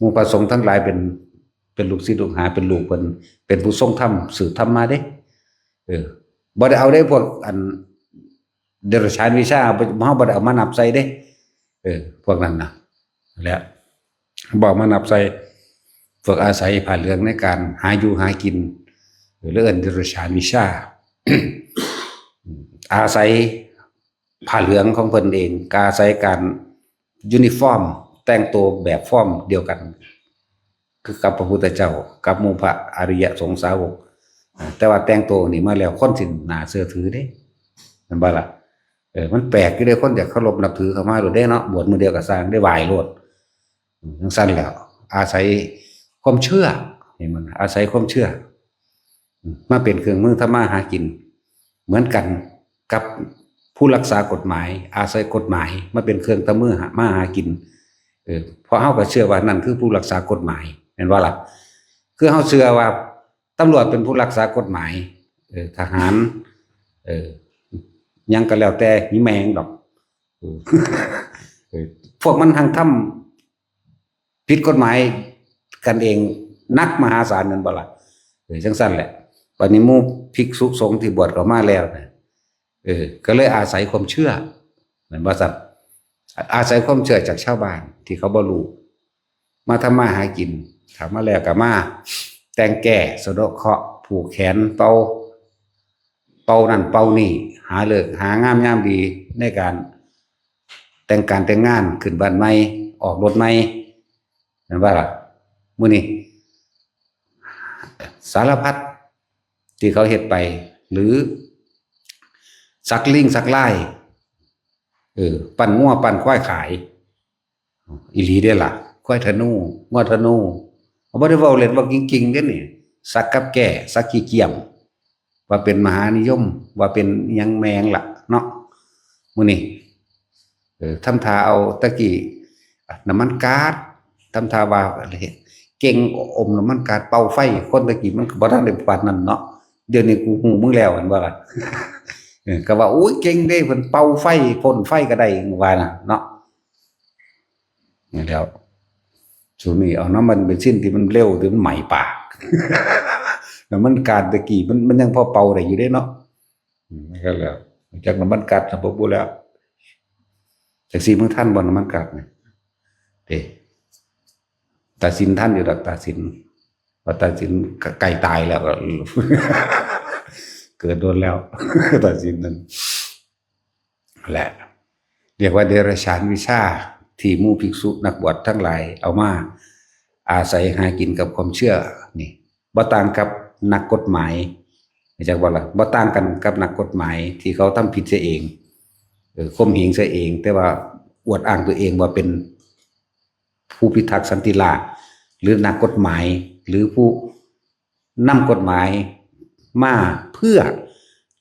A: มู่พระสงฆ์ทั้งหลายเป็นลูกศิษย์ลูกหาเป็นลูกเพิ่นเป็นผู้ทรงธรรมสืบธรรมมาเด้บ่ได้เอาได้พวกอันเดรัจฉานวิชาเฮาบ่ได้เอามานับใส่เด้พวกนั้นน่ะแล้วบอกมานับใส่ฝึกอาศัยผ่าเหลืองในการหาอยู่หากินหรือเอิ้นเดรัจฉานวิชา อาศัยผ้าเหลืองของเพิ่นเองอาศัยการยูนิฟอร์มแต่งตัวแบบฟอร์มเดียวกันคือกับพระพุทธเจ้ากับหมู่พระอริยสงฆ์สาวกแต่ว่าแต่งตัวนี่มาแล้วคนสิน่าเชื่อถือเด้แม่นบ่ล่ะมันแปลกอยู่เด้คนอยากเคารพนับถือเข้ามาโลดเด้เนาะบวชมื้อเดียวก็สร้างได้ไหว้โลดจังซั่นแล้วอาศัยความเชื่อเห็นมันอาศัยความเชื่อมาเป็นเครื่องมือทำมาหากินเหมือนกันกับผู้รักษากฎหมายอาศัยกฎหมายมาเป็นเครื่องทำมือมาหากินเพราะเฮาก็เชื่อว่านั่นคือผู้รักษากฎหมายเห็นว่าล่ะคือเฮาเชื่อว่าตำรวจเป็นผู้รักษากฎหมายทหารยังก็แล้วแต่นี่แมงดอกพวกมันทางทำผิดกฎหมายกันเองนักมหาศาลนั่นบ่ล่ะจังซั่นแหละบัดนี้หมู่ภิกษุสงฆ์ที่บวชเข้ามาแล้วก็เลยอาศัยความเชื่อเหมือนว่าสัตว์อาศัยความเชื่อจากชาวบ้านที่เขาบ่รู้มาทำมาหากินถามมาแล้วก็มาแต่งแก่สะเดาะเคราะห์ผูกแขนเป่านั่นเป่านี่หาเลิกหางามยามดีในการแต่งงานขึ้นบ้านใหม่ออกรถใหม่นั่นว่าล่ะมื้อนี้สารพัดที่เขาเฮ็ดไปหรือสักลิงสักไล่ปั่นงัวปั่นควายขายอีหลีได้ล่ะควายธนูงัวธนูบ่ได้เว้าเล่นว่าจริงๆเด้นี่สักกับแก่สักขี้เกียมว่าเป็นมหานิยมว่าเป็นหยังแมงล่ะเนาะมื้อนี้ทำท่าเอาตะกี้น้ำมันก๊าซทำท่าว่า เก่งอมน้ำมันกาดเป่าไฟคนตะกี้มันก็บ่ทันได้ปานนั้นเนาะเดี๋ยวนี้กูฮู้มึงแล้วอันว่าล่ะ ก็ว่าโอ้ยเก่งเด้เพิ่นเป่าไฟพ่นไฟก็ได้ว่าน่ะเนาะนี่แล้วช่วงนี้เอาน้ำมันเบนซินที่มันเร็วที่มันใหม่ปาก น้ำมันกาดตะกี้มันยังพอเป่าได้อยู่เด้เนาะก็แล้วจากน้ำมันกาดบ่บ่แล้วจากสิมึงท่านบ่น้ำมันกาดนี่เด้ตาสินท่านอยู่ดอกตาสินว่าตาสินไก่ตายแล้วก็ เกิดโดนแล้ว ตาสินนั่นแหละเรียกว่าเดรัจฉานวิชาที่หมู่ภิกษุนักบวชทั้งหลายเอามาอาศัยหากินกับความเชื่อนี่บ่ต่างกับนักกฎหมายจากว่าล่ะบ่ต่างกันกับนักกฎหมายที่เขาทำผิดเสียเองข่มเหงเสียเองแต่ว่าอวดอ้างตัวเองว่าเป็นผู้พิทักษ์สันติราษฎร์หรือนักกฎหมายหรือผู้นำกฎหมายมาเพื่อ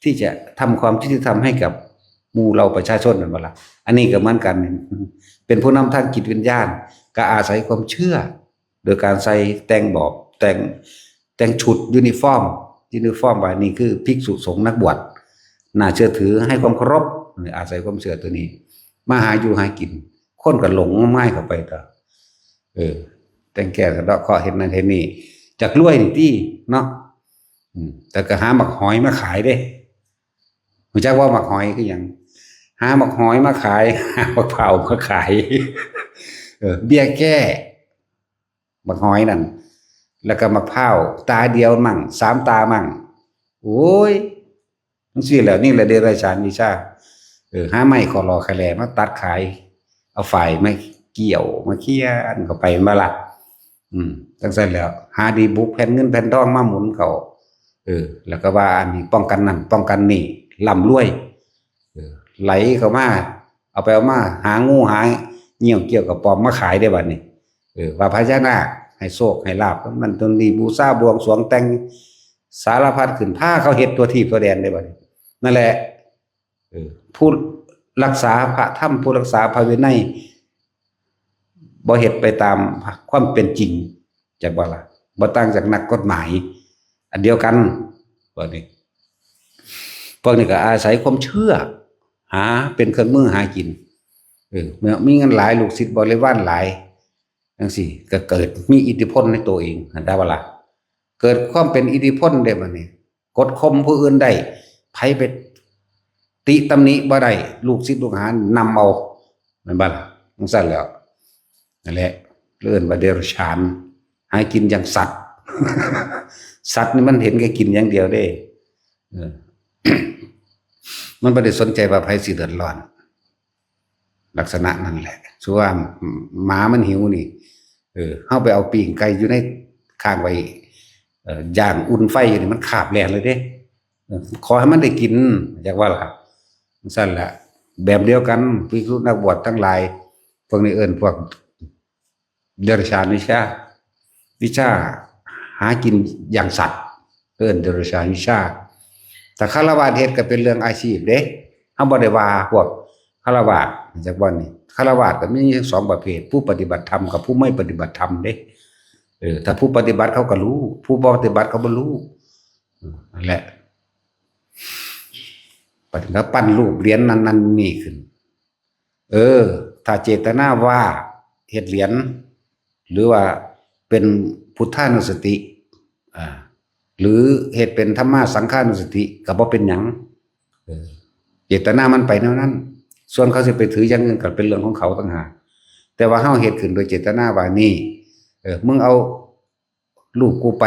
A: ที่จะทำความยุติธรรมให้กับหมู่เราประชาชนนั่นบ่ล่ะอันนี้ก็เหมือนกันเป็นผู้นำทางจิตวิญญาณก็อาศัยความเชื่อโดยการใส่แต่งบอบแต่งชุดยูนิฟอร์มว่านี่คือภิกษุสงฆ์นักบวชน่าเชื่อถือให้ความเคารพอาศัยความเชื่อตัวนี้มาหาอยู่หากินคนก็หลงง่ายเข้าไปต่อแต่งแก่สะเดาะเคราะห์เห็นนั่นเห็นนี่จากรวยนี่ที่เนาะแต่ก็หาหมักหอยมาขายเด้รู้จักว่าหมักหอยคือหยังหาหมักหอยมาขายหาหมักเผามาขายเบี้ยแก้หมักหอยนั่นแล้วก็หมักเผาตาเดียวมั่ง3 ตามั่งโอ้ยมันสิแล้วนี่แหละเดรัจฉานวิชาหาไม้ขอรอขะแลมาตัดขายเอาฝ่ายมาเกี่ยวมาเคี่ยนเข้าไปมาละจังซั่นแล้วหาดีบุกแผ่นเงินแผ่นทองมาหมุนเขาแล้วก็ว่าอันนี้ป้องกันนั่นป้องกันนี่ร่ำรวยไหลเข้ามาเอาไปเอามาหางูหาเหี่ยวเกี่ยวกับปอมมาขายได้บัดนี้ว่าพญานาคให้โชคให้ลาภมันต้นนี้บูชาบวงสรวงแต่งสารพัดขึ้นผ้าเขาเฮ็ดตัวทีตัวแดนได้บัดนี้นั่นแหละผู้รักษาพระธรรมผู้รักษาพระวินัยบ่เฮ็ดไปตามความเป็นจริงจักบ่ล่ะบ่ต่างจากนักกฎหมายอันเดียวกันพวกนี้ก็อาศัยความเชื่อหาเป็นเครื่องมือหากินเมื่อมีเงินหลายลูกศิษย์บริวารหลายจังซี่ก็เกิดมีอิทธิพลในตัวเองได้บ่ล่ะเกิดความเป็นอิทธิพลได้บัดนี้กดข่มผู้อื่นได้ไผไปติตำหนิบ่ได้ลูกศิษย์ลูกหานำเอาแม่นบ่ล่ะจังซั่นแล้วนั่นแหละเอิ้นว่าเดรัจฉานหากินอย่างสัตว์ สัตว์นี่มันเห็นแค่กินอย่างเดียวเด้มันไม่ได้สนใจว่าใครสิเดือดร้อนลักษณะนั่นแหละส่วนหมามันหิวนี่เข้าไปเอาปีงไก่อยู่ในข้างไว้ย่างอุ่นไฟอยู่นี่มันขาบแรงเลยเด้ขอให้มันได้กินอยากว่าล่ะสั้นแหละแบบเดียวกันภิกษุนักบวชทั้งหลายพวกนี้เอิ้นพวกเดรัจฉานวิชาหากินอย่างสัตว์เอิ้นเดรัจฉานวิชาแต่ฆราวาสเฮ็ดก็เป็นเรื่องอาชีพเด้เฮาบ่ได้ว่าพวกฆราวาสจักบ่นี่ฆราวาสก็มี2ประเภทผู้ปฏิบัติธรรมกับผู้ไม่ปฏิบัติธรรมเด้ถ้าผู้ปฏิบัติเขาก็รู้ผู้บ่ปฏิบัติเขาบ่รู้นั่นแหละปฏิบัติปั้นรูปเหรียญนั้นๆนี่ขึ้นถ้าเจตนาว่าเฮ็ดเหรียญหรือว่าเป็นพุทธานุสติหรือเหตุเป็นธรรมะสังฆานุสติก็บ่เป็นหยังเจตนามันไปแนวนั้นส่วนเขาสิไปถืออย่างอื่นก็เป็นเรื่องของเขาต่างหากแต่ว่าเฮาเฮ็ดขึ้นโดยเจตนาว่านี่มึงเอาลูกกูไป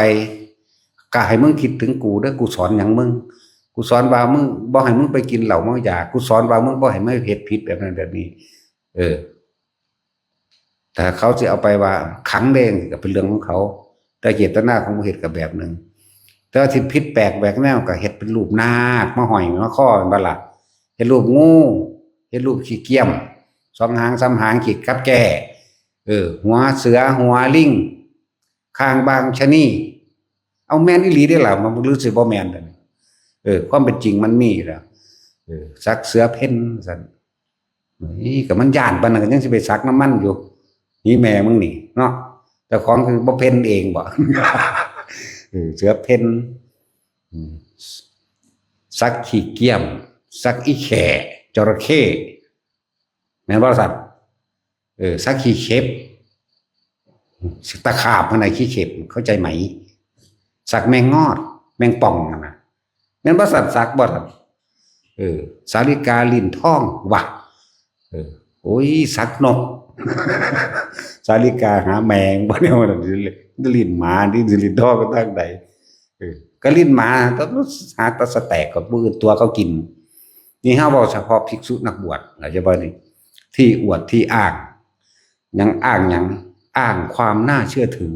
A: ก็ให้มึงคิดถึงกูเด้อกูสอนหยังมึงกูสอนว่ามึงบ่ให้มึงไปกินเหล้าเมายากูสอนว่ามึงบ่ให้มึงเฮ็ดผิดแบบนั้นแบบนี้แต่เขาสิเอาไปว่าขังเด้งก็เป็นเรื่องของเขาแต่เจตนาของผู้เฮ็ดก็แบบนึงแต่ว่าที่ผิดแปลกแหวกแนวก็เฮ็ดเป็นรูปนาคมาห้อยมาข้อบัดล่ะเฮ็ดรูปงูเฮ็ดรูปขี้เกียม2 หาง3 หางขีดกับแก่หัวเสือหัวลิงคางบางชะนีเอาแม่นอีหลีได้ล่ะมันรู้สึกบ่แม่นความเป็นจริงมันมีแล้วสักเสือเพ่นซั่นนี่ก็มันย่านปานนั้นก็ยังสิไปสักน้ำมันอยู่นี่แม่มึงนี่เนาะ แต่ของคือบ่เพ่นเองบ่ เสือเพ่นสักขี้เกียมสักอีแข่จระเข้แม่นบ่สัตว์สักขี้เข็บตะขาบข้างในขี้เข็บเข้าใจไหมสักแมงงอดแมงป่องนะแม่นบ่สัตว์สักบ่สัตว์สาลิกาลิ้นท่องว่ะโอ้ยสักนก สาลิกาหาแมงบ่เนี่ยมันลิ้นหมาที่ลิ้นท่องก็ตั้งใดก็ลิ้นหมาต้องหาตะสแตกกับมือตัวเขากินนี่ห้าบอกเฉพาะภิกษุนักบวชอาจจะบอกนี่ที่อวดที่อ้างยังอ้างความน่าเชื่อถือ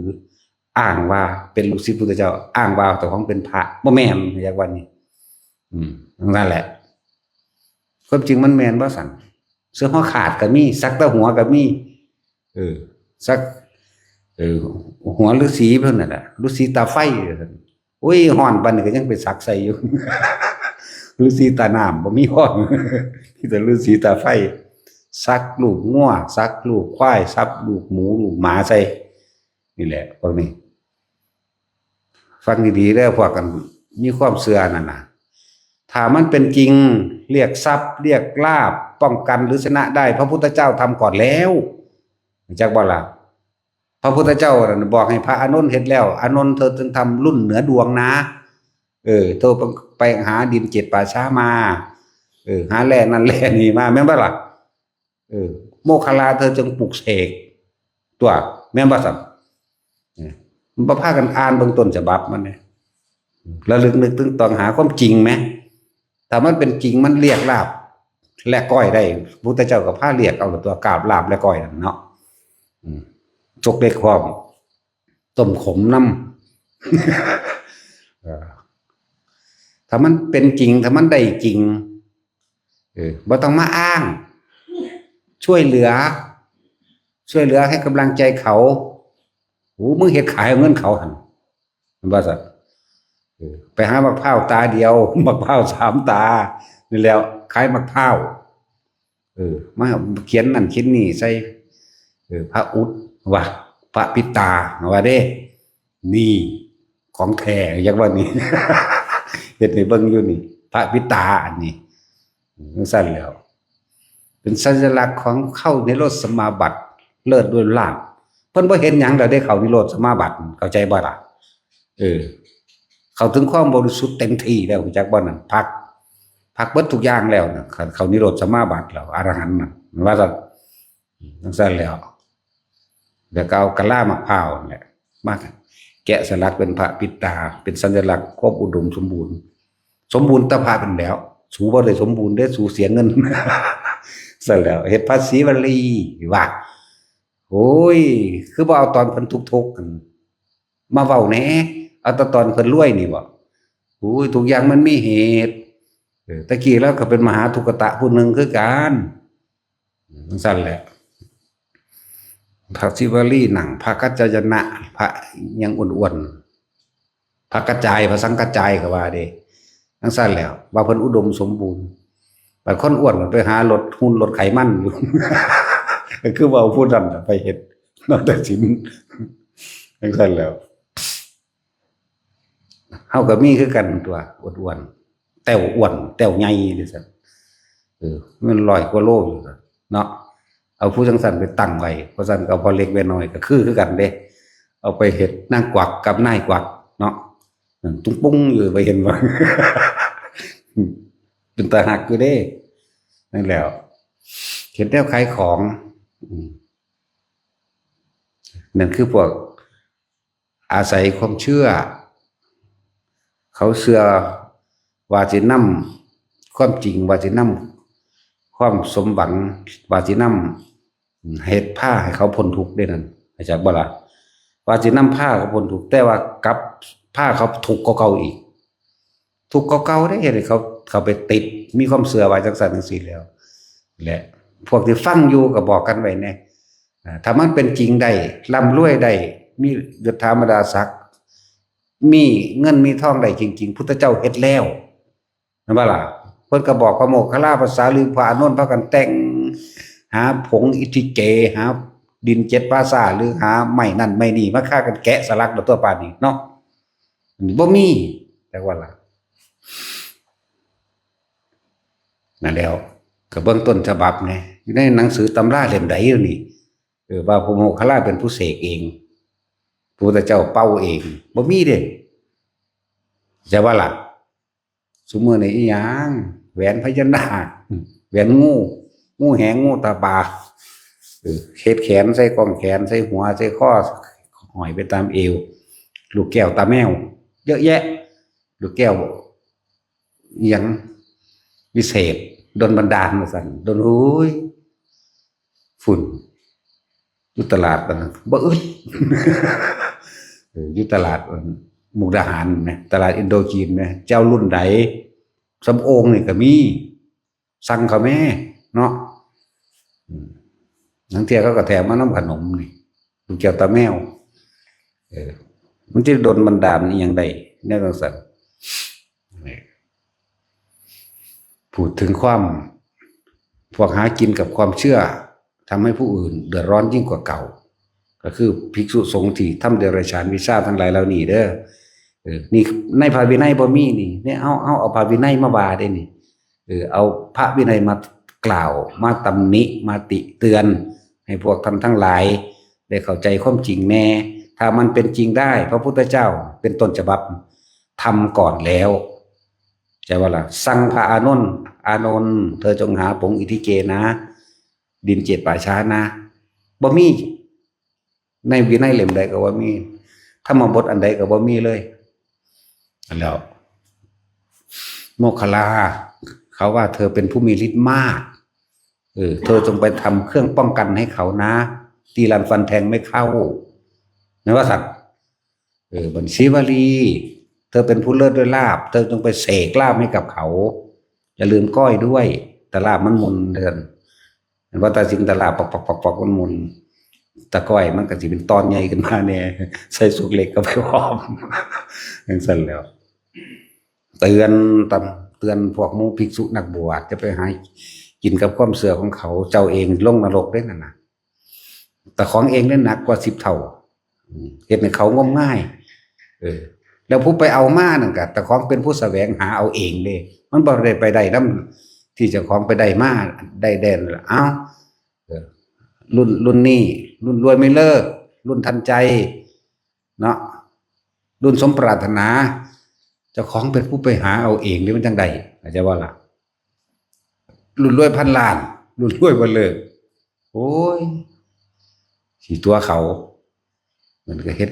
A: อ้างว่าเป็นลูกศิษย์พุทธเจ้าอ้างว่าแต่ของเป็นพระบ่แม่นอย่างวันนี้นั่นแหละความจริงมันแม่นบ่สั่นเสื้อหัวขาดก็มีซักตะหัวก็มีซักหัวฤาษีเพิ่นน่ะฤาษีตาไฟโอ้ยฮ้อนปานนี้ก็ยังไปซักใส่อยู่ ฤาษีตาน้ำบ่มีฮ้อนมีแต่ฤาษีตาไฟซักลูกงัวซักลูกควายซักลูกหมูลูกหมาใส่นี่แหละพวกนี้ฟังดีๆเด้อพวกกันมีความเชื่อนั่นน่ะถ้ามันเป็นจริงเรียกทรัพย์เรียกลาภป้องกันหรือชนะได้พระพุทธเจ้าทำก่อนแล้วจักบ่ล่ะพระพุทธเจ้าบอกให้พระอานนท์เฮ็ดแล้วอานนท์เธอจึงทำรุ่นเหนือดวงนะเธอไปหาดิน7ป่าช้ามาหาแร่นั่นแร่นี่มาแม่นบ่ล่ะโมคคัลลาเธอจึงปลุกเสกตัวแม่นบ่ซั่นมันบ่พากันอ่านเบื้องต้นฉบับมันเนี่ยระลึกนึกถึงต้องหาความจริงไหมถ้ามันเป็นจริงมันเรียกลาบและก้อยได้พุทธเจ้าก็พาเรียกเอาตัวกราบลาบและก้อยนั่นเนาะจกเล็กความต้มขมน้ำถ้ามันเป็นจริงถ้ามันได้จริงบ่ต้องมาอ้างช่วยเหลือให้กำลังใจเขาโอ้มึงเฮ็ดขายเอาเงินเขาหั่นมันว่าซั่นไปหามะพร้าวตาเดียวมะพร้าว3ตานี่แล้วขายมะพร้าวมาเขียนนั่นเขียนนี่ใส่พระอุดว่าพระปิตาว่าเด้นี่ของแท้อย่างว่านี่ เฮ็ดให้เบิ่งอยู่นี่พระปิตาอันนี้สั่นแล้วเป็นสัญลักษณ์ของเข้านิโรธสมาบัติเลิศด้วยลาภเพิ่นบ่เห็นหยังแล้วได้เข้านิโรธสมาบัติเข้าใจบ่ล่ะเข้าถึงความบริสุทธิ์เต็มที่แล้วจักบ่นั่นพักเบิดทุกอย่างแล้วน่ะเข้านิโรธสมาบัติแล้วอรหันต์น่ะว่าซั่นจังซั่นแล้วก็เอากะลามะพร้าวเนี่ยมาแกะสลักเป็นพระปิตาเป็นสัญลักษณ์ความอุดมสมบูรณ์ตะพาเป็นแล้วสูบ่ได้สมบูรณ์ได้สูเสียเงิน ซั่นแล้วเฮ็ดภาษีวลีว่าโอ้ยคือบ่เอาตอนเพิ่นทุกข์กันมาเว้าแหน่เอาแต่ตอนเพิ่นรวยนี่บ่โอ้ยทุกอย่างมันมีเหตุตะกี้แล้วก็เป็นมหาทุกตะผู้หนึ่งคือกันซั่นแหละพระศิวลีหนังพระกัจจายนะพระยังอ้วนๆพระกระจายพระสังกระจายก็ว่าเด้ทั้งสั้นแล้วว่าเพิ่นอุดมสมบูรณ์บางคนอ้วนไปหาลดหุ่นลดไขมันอยู่ ก็คือว่าผู้นั้นไปเฮ็ดนอกจากศีลทั้งสั้นแล้วเฮาก็มีคือกันตัวอ้วนๆแต้วอ้วนแต้วใหญ่ดิซั่นมัน100กว่าโลอยู่เนาะเอาผู้จังสันไปตั้งไว้เพราะสันก็พอเล็กไปหน่อยก็คือกันเด้เอาไปเฮ็ดนางกวักกับนายกวักเนาะตุ้งปุ้งอยู่ไปเห็นบ่ เป็นตาหักอยู่เด้นั่นแล้วเห็นแล้วขายของนั่นคือพวกอาศัยความเชื่อเขาเชื่อว่าสินำความจริงว่าสินำความสมหวังว่าสินำเฮ็ดผ้าให้เขาพ้นทุกข์ได้นั่นเข้าใจบ่ล่ะว่าสินำผ้าเขาพ้นทุกข์แต่ว่ากับผ้าเขาทุกข์กว่าเก่าอีกทุกข์กว่าเก่าได้เฮ็ดให้เขาไปติดมีความเชื่อว่าจังซั่นจังซี่แล้วและพวกที่ฟังอยู่ก็บอกกันไว้แน่ถ้ามันเป็นจริงได้ร่ำรวยได้มียศถาบรรดาศักดิ์มีเงินมีทองได้จริงๆพุทธเจ้าเฮ็ดแล้วนั่นบ่ล่ะเพิ่นก็บอกพระโมคคัลลาภาษาลือพระอานนท์พากันแต่งหาผงอิทิเกหา ดิน7 ปราสาทหรือหาไม้นั่นไม้นี่มาฆ่ากันแกะสลักตัวปานนี้เนาะบ่มีแต่ว่าล่ะนั่นแล้วก็เบื้องต้นฉบับไงอยู่ในหนังสือตำราเล่มใดอยู่นี่ว่าพระโมคคัลลาเป็นผู้เสกเองพระพุทธเจ้าเป้าเองบ่มีเด้จะว่าล่ะซุมื้อนี้อีหยังแหวนพญานาคแหวนงูแหงงูตาบาเฮ็ดแขนใส่กองแขนใส่หัวใส่ข้อห้อยไปตามเอวลูกแก้วตาแมวเยอะแยะลูกแก้วอีหยังวิเศษดลบันดาลมาสั่นดลหุ้ยฝุ่นอยู่ตลาดบ่อึดอยู่ตลาดมุกดาหารนะตลาดอินโดจีนนะเจ้ารุ่นใดสำโองนี่ก็มีสั่งเขาแม่เนาะทั้งเที่ยเขาก็แถมมาน้ำขนมนี่ลูกแก้วตาแมวมันจะโดนบันดาลอย่างใดแน่นอนสัตว์พูดถึงความพวกหากินกับความเชื่อทำให้ผู้อื่นเดือดร้อนยิ่งกว่าเก่าก็คือภิกษุสงฆ์ที่ทำเดรัจฉานวิชาทั้งหลายเหล่านี้เด้อนี่ในพระวินัยบ่มีนี่เนี่ยเอาพระวินัยมาว่าได้นี่เอาพระวินัยมากล่าวมาตำหนิมาติเตือนให้พวกท่านทั้งหลายได้เข้าใจความจริงแน่ถ้ามันเป็นจริงได้พระพุทธเจ้าเป็นต้นฉบับทำก่อนแล้วจะว่าล่ะสั่งพระอานนท์เธอจงหาผงอิทิเกนะดิน7 ป่าช้านะบ่มีในวินัยเล่มใดก็ว่ามีธรรมบทอันใดก็บ่มีเลยแล้วโมคคัลลาเขาว่าเธอเป็นผู้มีฤทธิ์มากเธอจงไปทำเครื่องป้องกันให้เขานะตีรันฟันแทงไม่เข้านะว่าสัตว์บัญชีวลีเธอเป็นผู้เลิศด้วยลาภเธอจงไปเสกลาภให้กับเขาอย่าลืมก้อยด้วยแต่ลาภมันมุนเดินว่าตาสิงตลาปอกมันมุนตะก้อยมันก็สิเป็นตอนใหญ่ขึ้นมาเนี่ยใส่สุกเล็กก็ไปหอมอย่างนั้นแล้วเตือนพวกมูภิกษุนักบวชจะไปหากินกับความเสื่อของเขาเจ้าเองลงนรกได้นั่นนะแต่ของเองได้หนักกว่า10 เท่าเหตุในเขางมง่ายแล้วผู้ไปเอามานั่นก็แต่ของเป็นผู้แสวงหาเอาเองเลยมันบ่ได้ไปได้นำที่เจ้าของไปได้มาได้แดนเอ้ารุ่นนี้รุ่นรวยไม่เลิกรุ่นทันใจเนาะรุ่นสมปรารถนาเจ้าของเป็นผู้ไปหาเอาเองหรือมันจังใดอาจจะว่าล่ะรุ่นรวยพันล้านรุ่นรวยบ่เลิกโอ้ยสิตัวเขามันก็เฮ็ด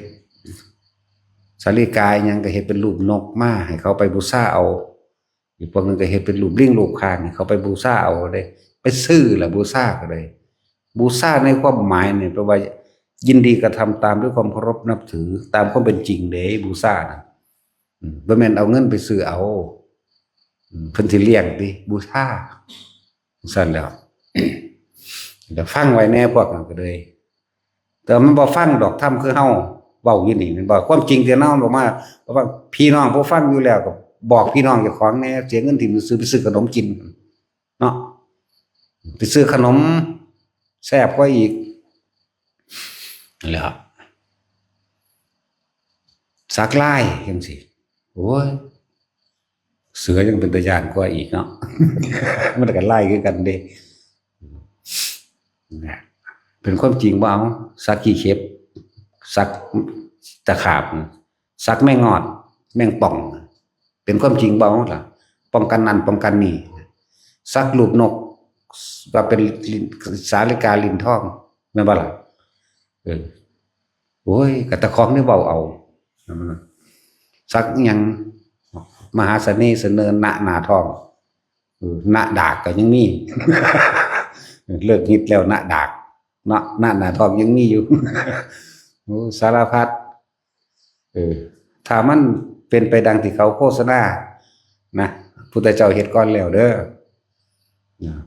A: สาริกายยังก็เฮ็ดเป็นรูปนกมาให้เขาไปบูชาเอาอีกพวกนึงก็เฮ็ดเป็นรูปลิงรูปคางให้เขาไปบูชาเอาได้ไปซื้อละบูชาก็ได้บูชาในความหมายเนี่ยแปลว่ายินดีกระทำตามด้วยความเคารพนับถือตามความเป็นจริงเด้บูชาน่ะบ่แม่นเอาเงินไปซื้อเอาเพิ่นสิเลี้ยงติบูชาซั่นแล้วเดี๋ยวฟังไว้แน่พวกนั้นก็เลยแต่มันบ่ฟังดอกธรรมคือเฮาเว้าอยู่นี่มันบ่ความจริงที่เฮาบอกมาว่าพี่น้องผู้ฟังอยู่แล้วก็บอกพี่น้องเจ้าของแน่เสียเงินที่ซื้อไปซื้อขนมกินเนาะไปซื้อขนมแซ่บกว่าอีกนั่นแหละสักลายจังซี่โอ้ยเสือยังเป็นตาย่านกว่าอีกเนาะ มันก็ไล่คือกันเด้นะเป็นความจริงว่าเอาสักกี่เข็บสักตะขาบสักแม่งอดแม่งป่องเป็นความจริงบ่ล่ะป้องกันนั่นป้องกันนี่สักรูปนกว่าเป็นสาลิกาลินทองแม่นบ่ล่ะโอ้ยกะตะของนี่เว้าเอาสักหยังมหาเสน่ห์เสนอหน้าทองหน้าดากก็ยังมี เลิกฮิตแล้วหน้าดากเนาะหน้าทองยังมีอยู่ โอ้สารพัดถ้ามันเป็นไปดังที่เขาโฆษณานะพุทธเจ้าเฮ็ดก่อนแล้วเด้อ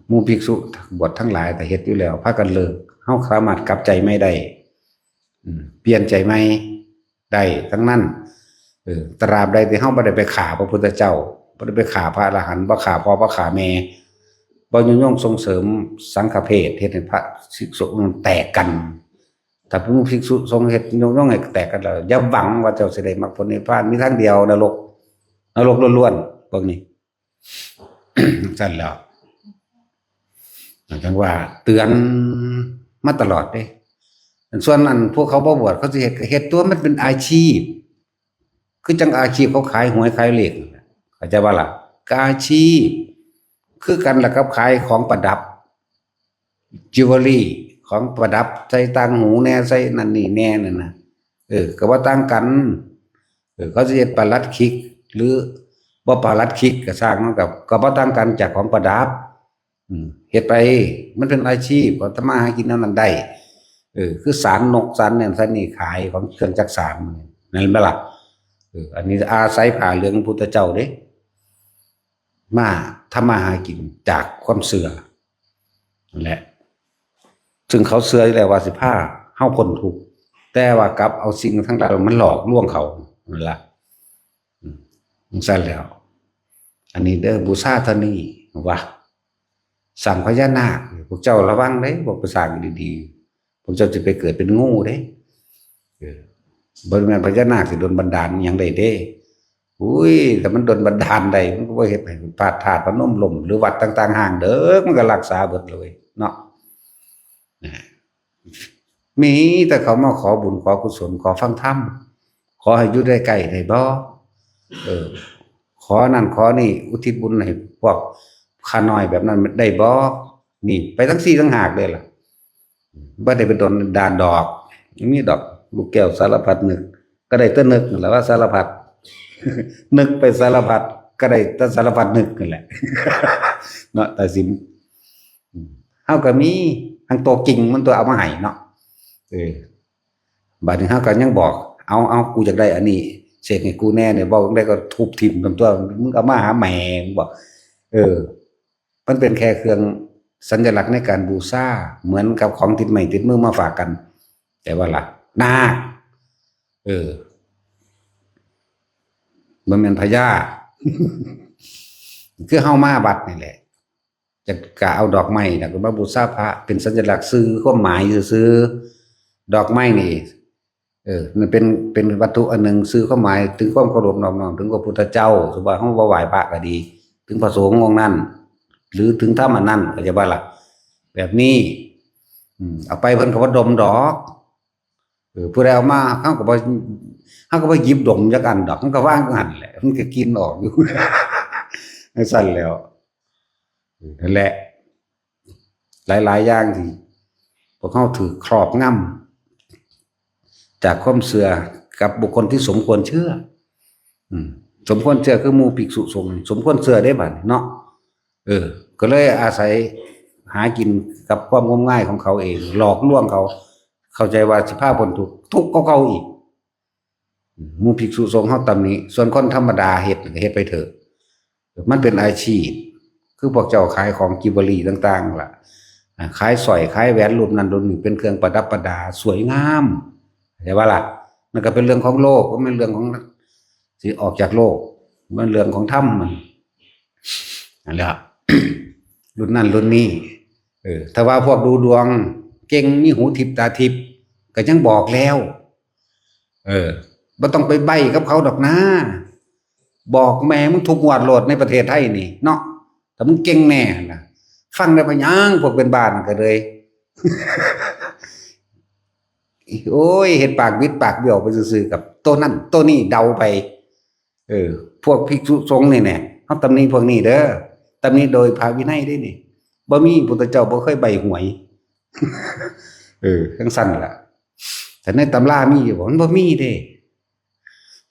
A: หมู่ภิกษุบวชทั้งหลายแต่เฮ็ดอยู่แล้วพากันเลิกเฮาสามารถกลับใจไม่ได้เปลี่ยนใจไม่ได้ทั้งนั้นตราบใดที่เฮาบ่ได้ไปฆ่าพระพุทธเจ้าบ่ได้ไปฆ่าพระอรหันต์บ่ฆ่าพ่อบ่ฆ่าแม่บ่ยุ่งยงส่งเสริมสังฆเพศเฮ็ดให้พระภิกษุมันแตกกัน ถ้าผู้ภิกษุทรงเฮ็ดย่องให้แตกกันแล้วอย่าหวังว่าเจ้าสิได้มรรคผลนิพพานมีทางเดียวนรกล้วนๆพวกนี้ สั่นแล้วจังว่าเตือนมาตลอดเด้ส่วนนั้นพวกเขาบ่บวชเขาสิเฮ็ดตัวมันเป็นอาชีพคือจังอาชีพเขาขายหวยขายเลขเข้าใจบ่ล่ะอาชีพคือกันล่ะกับขายของประดับจิวเวลรี่ของประดับใส่ต่างหูแน่ใส่นั่นนี่แน่นั่นน่ะก็ว่าต่างกันเขาสิเฮ็ดปลัดคิกหรือบ่ปลัดคิกก็สร้างมันก็บ่ต่างกันจากของประดับเฮ็ดไปมันเป็นอาชีพก็ทำมาหากินนั้นได้คือสารนกสารเนี่ยสารนี่ขายของเครื่องจักสานนั่นแหละล่ะอันนี้อาศัยผ่าเหลืองพุทธเจ้าเด้มาทำมาหากินจากความเสื่อนั่นแหละซึ่งเขาเสื่อแล้วว่า15เฮาพ้นทุกข์แต่ว่ากลับเอาสิ่งทั้งหลายมันหลอกลวงเขานั่นล่ะสั่นแล้วอันนี้เด้อบูชาเท่านี้ว่าสั่งพญานาคพวกเจ้าระวังเด้บอกไปสร้างดีๆพวกเจ้าจะไปเกิดเป็นงูเด้บริเวณพญานาคสิโดนบันดาลอย่างใดเด้อุ้ยแต่มันโดนบันดาลใดมันก็บ่เฮ็ดให้พาดธาตุพนมลมหรือวัดต่างๆห่างเด้อมันก็รักษาเบิดเลยเนาะมีแต่เขามาขอบุญขอกุศลขอฟังธรรมขอให้อยู่ได้ใกล้ได้บ่ขอนั่นขอนี่อุทิศบุญให้พวกข้าน้อยแบบนั้นได้บ่นี่ไปทั้ง4ทั้ง5เลยล่ะบ่ได้ไปโดนดานดอกมีดอกลูกแก้วสารพัดนึกก็ได้แต่นึกนั่นแหละว่าสารพัดนึกไปสารพัดก็ได้แต่สารพัดนึกนั่นแหละเนาะแต่สิมเฮาก็มีทั้งตัวจริงมันตัวเอามาให้เนาะบัดนี้เฮาก็ยังบอกเอากูอยากได้อันนี้เสกให้กูแน่เนี่ยบอกได้ก็ทุบทิ่มนำตัวมึงเอามาหาแหม่บอกมันเป็นแค่เครื่องสัญลักษณ์ในการบูชาเหมือนกับของติดไม้ติดมือมาฝากกันแต่ว่าล่ะนาคมันเป็นพญา คือเฮามาบัดนี่แหละจะกะเอาดอกไม้น่ะก็มาบูชาพระเป็นสัญลักษณ์สื่อความหมายซื่อดอกไม้นี่มันเป็นวัตถุอันหนึ่งสื่อความหมายถึงความเคารพน้อมถึงพระพุทธเจ้าสมมุติว่าเฮาบ่ไหว้พระก็ดีถึงพระสงฆ์องค์นั้นหรือถึงธรรมอันนั้นก็จะว่าล่ะแบบนี้เอาไปเพิ่นก็บ่ดมดอกผู้ใดเอามาเฮาก็บ่หยิบดมจักอันดอกมันก็วางอยู่หั่นแหละมันก็กินออกอยู่ สั่นแล้วนั่นแหละหลายๆอย่างที่พวกเขาถือครอบงำจากความเชื่อกับบุคคลที่สมควรเชื่อสมควรเชื่อคือหมู่ภิกษุสงฆ์สมควรเชื่อได้บัดเนาะก็เลยอาศัยหากินกับความงมง่ายของเขาเองหลอกลวงเขาเข้าใจว่าสิพาพ้นทุกข์ก็เขาอีกหมู่ภิกษุสงฆ์เฮาตำหนิส่วนคนธรรมดาเฮ็ดไปเถอะมันเป็นอาชีพคือพวกเจ้าขายของจิวเวลรี่ต่างๆล่ะขายสร้อยขายแหวนรูปนั้นรูปนี้เป็นเครื่องประดับประดาสวยงามใช่ป่ะล่ะมันก็เป็นเรื่องของโลกก็เป็นเรื่องของสิออกจากโลกมันเรื่องของธรรมมันนั่นแหละ รุ่นนั้นรุ่นนี้ถ้าว่าพวกดูดวงเก่งมีหูทิพตาทิพก็ยังบอกแล้วบ่ต้องไปใบ้กับเขาดอกนะบอกแม่มึงทุกงวดโลดในประเทศไทยนี่เนาะแต่มึงเก่งแน่นะฟังได้ปะยังพวกเป็นบ้านก็เลย โอ้ยเห็นปากวิดปากเบี้ยวไปซื่อๆกับตัวนั้นตัวนี้เดาไปพวกภิกษุสงฆ์นี่แน่เฮาตำหนิพวกนี้เด้อตำหนิโดยพระวินัยได้นี่บ่มีพุทธเจ้าบ่เคยใบหวย จังซั่นล่ะแต่ในตำรามีอยู่บ่มันบ่มีเด้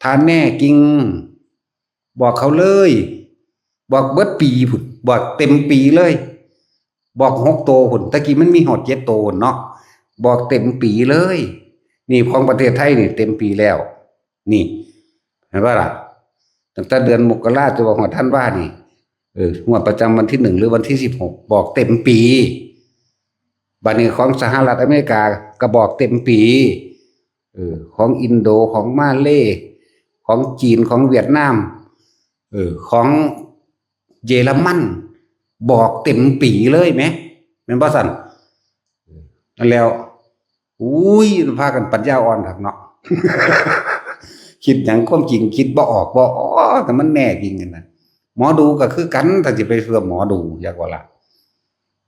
A: ถ้าแน่จริงบอกเขาเลยบอกเบิดปีพุ่นบอกเต็มปีเลยบอก6โตพุ่นตะกี้มันมีฮอด7โตเนาะบอกเต็มปีเลยนี่ของประเทศไทยนี่เต็มปีแล้วนี่เห็นป่ะล่ะตั้งแต่เดือนมกราคมจนฮอดธันวานี่งวดประจำวันที่1หรือวันที่16บอกเต็มปีบัดนี้ของสหรัฐอเมริกาก็บอกเต็มปีของอินโดของมาเลย์ของจีนของเวียดนามของเยอรมันบอกเต็มปีเลยไหมแม่นบ่ซั่นนั่นแล้ว อุ้ยพากันปัญญาอ่อนครับเนาะ คิดอย่างความจริงคิดบ่ออกบ่อ๋อแต่มันแน่จริงกันนะหมอดูก็คือกันถ้าจะไปเชื่อหมอดูอยากว่าละ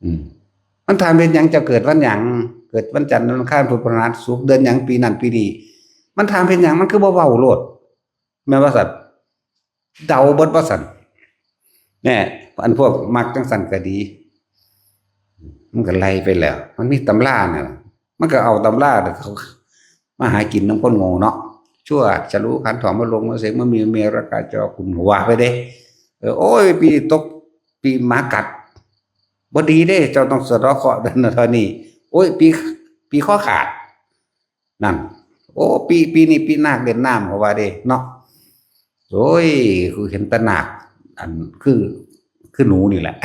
A: อืมมันถามเป็นหยังจะเกิดวันหยังเกิดวันจันทร์วันอังคารพุธพฤหัสศุกร์เดือนหยังปีนั้นปีนี้มันถามเป็นหยังมันคือบ่เว้าโลดแม่นว่าสัตว์เดาเบิดว่าสัตว์แน่อันพวกมักจังสันก็ดีมันก็ไล่ไปแล้วมันมีตำราเนี่ยมันก็เอาตำราเนี่ยเขามาหากินน้ำคนโง่เนาะชั่วจะรู้ขันถอมมาลงมาเสียงมันมีเมรกาจอคุณหัวไปเด้โอ้ยปีตกปีหมากัดบ่ดีเด้เจ้าต้องสะเดาะเคราะห์ดันเท่านี้โอ้ยปีข้อขาดนั่นโอ้ปีนี้ปีนาคเด่นน้ำเขาว่าเด้เนาะโอ้ยคือเห็นตะนาคอันคือหนูนี่แหละ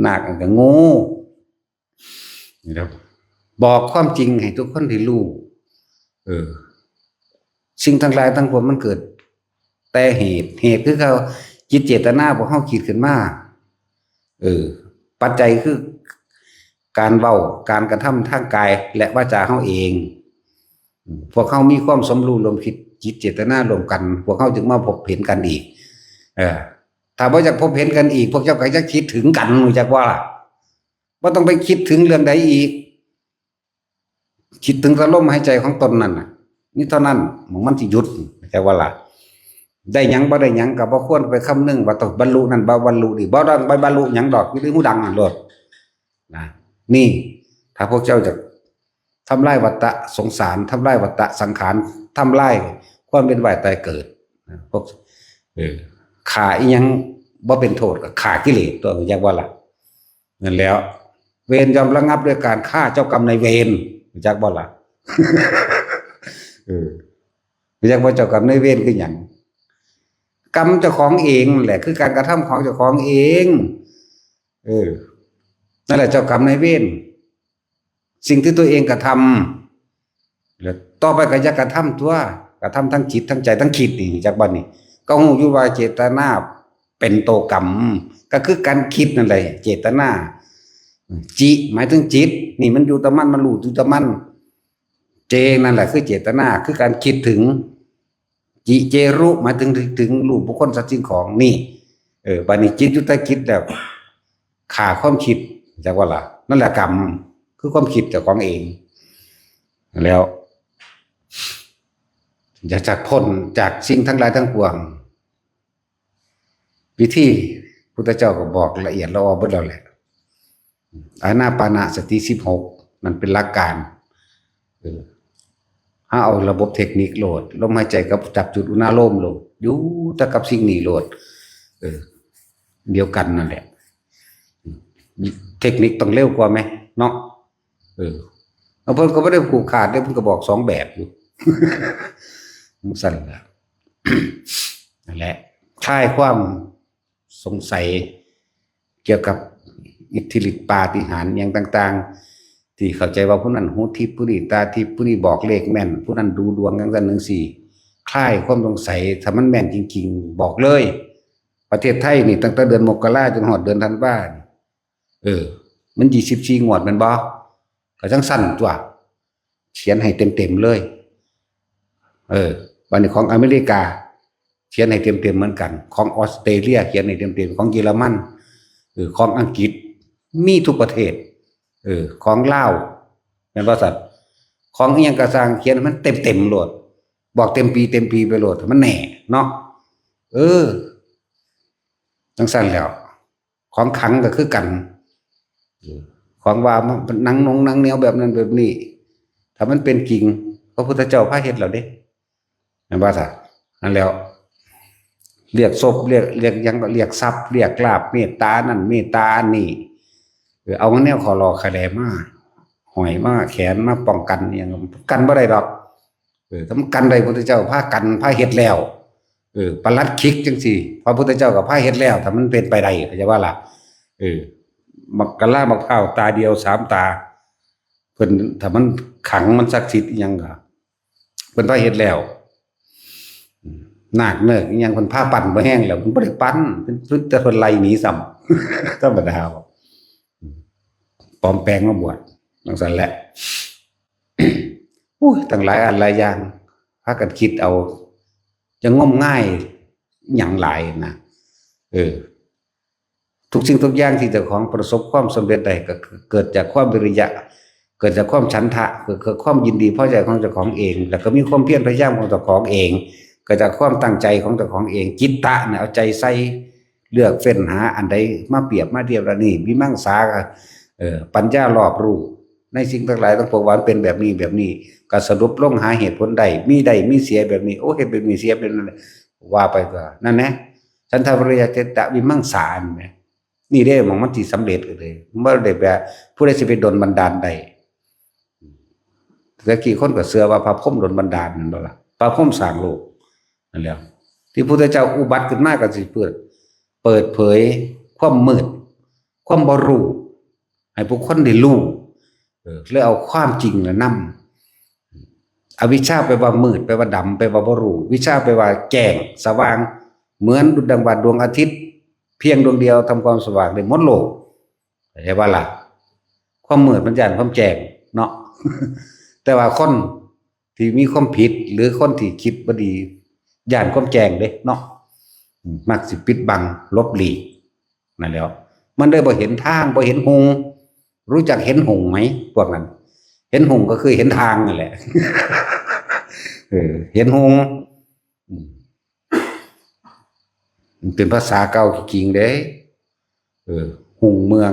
A: นาคก็โง่นี่ครับบอกความจริงให้ทุกคนได้รู้สิ่งทั้งหลายทั้งปวงมันเกิดแต่เหตุคือเขาจิตเจตนาพวกเขาคิดขึ้นมาปัจจัยคือการเว้าการกระทำทางกายและวาจาเขาเองพวกเขามีความสมรู้ร่วมคิดจิตเจตนารวมกันพวกเขาจึงมาพบเห็นกันอีกถ้าบ่อยากพบเห็นกันอีกพวกเจ้าก็จะคิดถึงกันรู้จักว่าบ่ต้องไปคิดถึงเรื่องใดอีกคิดถึงแต่ลมหายใจของตนนั่นน่ะนี่เท่านั้นมันสิหยุดแต่ว่าล่ะได้หยังบ่ได้หยังก็บ่ควรไปคำนึงว่าต้องบรรลุนั่นบ่บรรลุนี่บ่ต้องไปบรรลุหยังดอกมีแต่หูดังนั่นโลดนะนี่ถ้าพวกเจ้าจะทำลายวัฏฏะสงสารทำลายวัฏฏะสังขารทำลายความเป็นว่ายตายเกิดพวกขาอีหยังบ่เป็นโทษก็ขากิเลสตัวอย่างว่าล่ะนั่นแล้วเวรยอมระงับด้วยการฆ่าเจ้ากรรมนายเวรจักบ่ล่ะอยากว่าเจ้ากรรมนายเวรคือหยังกรรมเจ้าของเองแหละคือการกระทำของเจ้าของเองนั่นแหละเจ้ากรรมนายเวรสิ่งที่ตัวเองกระทำแล้วต่อไปก็จะกระทำตัวกระทำทั้งจิตทั้งใจทั้งคิดนี่จากบ้านนี่ก็หูอยู่ว่าเจตนาเป็นโตกรรมก็คือการคิดนั่นแหละเจตนาจิหมายถึงจิตนี่มันอยู่ตะมันมันรู้อยู่ตะมันเจนั่นแหละคือเจตนาคือการคิดถึงจิเจรุหมายถึงรูปบุคคลสัตว์สิ่งของนี่บัดนี้จิตยุตคิดแล้วขาความคิดจากว่าล่ะนั่นแหละกรรมคือความคิดจากของเองแล้วจะจากพ้นจากสิ่งทั้งหลายทั้งปวงวิธีพุทธเจ้าก็บอกละเอียดละออเบิดแล้วแหละอานาปานะสติ16มันเป็นหลักการถ้าเอาระบบเทคนิคโหลดลมหายใจกับจับจุดอุณาโลมโหลดอยู่แต่กับสิ่งนี้โหลดเดียวกันนั่นแหละเทคนิคต้องเร็วกว่าไหมเนาะเพิ่นก็ไม่ได้ผูกขาดเพิ่นก็บอก2แบบอยู่ สั่นละนั่นแหละคลายความสงสัยเกี่ยวกับอิทธิฤทธิปาฏิหาริย์อย่างต่างๆที่เข้าใจว่าผู้นั้นหูทิพย์ผู้นี้ตาทิพย์ผู้นี้บอกเลขแม่นผู้นั้นดูดวงอย่างนั้นจังซี่คลายความสงสัยถ้ามันแม่นจริงๆบอกเลยประเทศไทยนี่ตั้งแต่เดือนมกราจนฮอดเดือนธันวามัน24งวดแม่นบ่ก็จังสั่นตัวเขียนให้เต็มๆเลยวันนี้ของอเมริกาเขียนให้เต็มๆเหมือนกันของออสเตรเลียเขียนให้เต็มๆของเยอรมันของอังกฤษมีทุกประเทศของลาวเป็นบริษัทของอีหยังกระซังเขียนมันเต็มโหลดบอกเต็มปีไปโหลดมันแน่เนาะจังสั่นแล้วของขังก็คือกันของว่ามันนังแนวแบบนั้นแบบนี้ถ้ามันเป็นจริงพระพุทธเจ้าพาเฮ็ดแล้วเด้นั่นว่าซะนั่นแล้วเรียกศพเรียกยังเรียกทรัพย์เรียกลาภเมตตานั่นเมตตานี่เอาแนวขอรอขะแลมาหอยมาแขนมาป้องกันอย่างกันบ่ได้ดอกถ้ามันกันได้พระพุทธเจ้าพากันพาเฮ็ดแล้วปลัดคิกจังซี่พระพุทธเจ้าก็พาเฮ็ดแล้วถ้ามันเป็นไปได้เข้าใจว่าล่ะมักกะลามักพร้าวตาเดียว3ตาเพิ่นถ้ามันขังมันศักดิ์สิทธิ์อีหยังก็เพิ่นพาเฮ็ดแล้วนาคเนิกอีหยังเพิ่นพาปั่นบ่แห้งแล้วเพิ่นบ่ได้ปั่นเพิ่นแต่เพิ่นไล่หนีซ้ำธรรมดาปลอมแปลงมาบวชจังซั่นแหละ อุ้ยตั้งหลายอันหลายอย่างพากันคิดเอาจะงมง่ายอย่างหลายนะทุกสิ่งทุกอย่างที่เจ้าของประสบความสำเร็จได้ก็เกิดจากความวิริยะเกิดจากความฉันทะเกิดความยินดีพอใจของเจ้าของเองแล้วก็มีความเพียรพยายามของเจ้าของเองเกิดจากความตั้งใจของเจ้าของเองจิตตะเนี่ยเอาใจใส่เลือกเฟ้นหาอันใดมาเปรียบมาเทียบแล้วนี่วิมังสาปัญญารอบรู้ในสิ่งทั้งหลายทั้งปวงว่าเป็นแบบนี้ก็สรุปลงหาเหตุผลใดมีเสียแบบนี้โอ้เหตุเป็นมีเสียเป็นอะไรว่าไปก็นั่นนะฉันทวิริยะเจตวิมังสานี่ได้มองมันที่สำเร็จเลยเมื่อได้แบบผู้ใดจะไปดลบันดาลใดแต่กี่คนก็เชื่อว่าพระพุทธดลบันดาลนั่นแหละพระพุทธสร้างโลกนั่นแหละที่พระพุทธเจ้าอุบัติขึ้นมาก็สิเปิดเผยความมืดความบ่รู้ให้ผู้คนได้รู้แล้วเอาความจริงน่ะนำอวิชชาแปลว่ามืดแปลว่าดำแปลว่าบ่รู้วิชชาแปลว่าแจ้งสว่างเหมือนดุจดังดวงอาทิตย์เพียงดวงเดียวทำความสว่างได้หมดโลกใช่ป่ะล่ะความมืดมันย่านความแจ้งเนาะ แต่ว่าคนที่มีความผิดหรือคนที่คิดบ่ดีย่านความแจ้งเด้เนาะมักสิปิดบังลบหลีกนั่นแหละมันได้บ่เห็นทางบ่เห็นหงรู้จักเห็นหงไหมพวกนั้นเห็นหงก็คือเห็นทางนั่นแหละ เห็นหงมันเป็นภาษาเก่าจริงเด้หงเมือง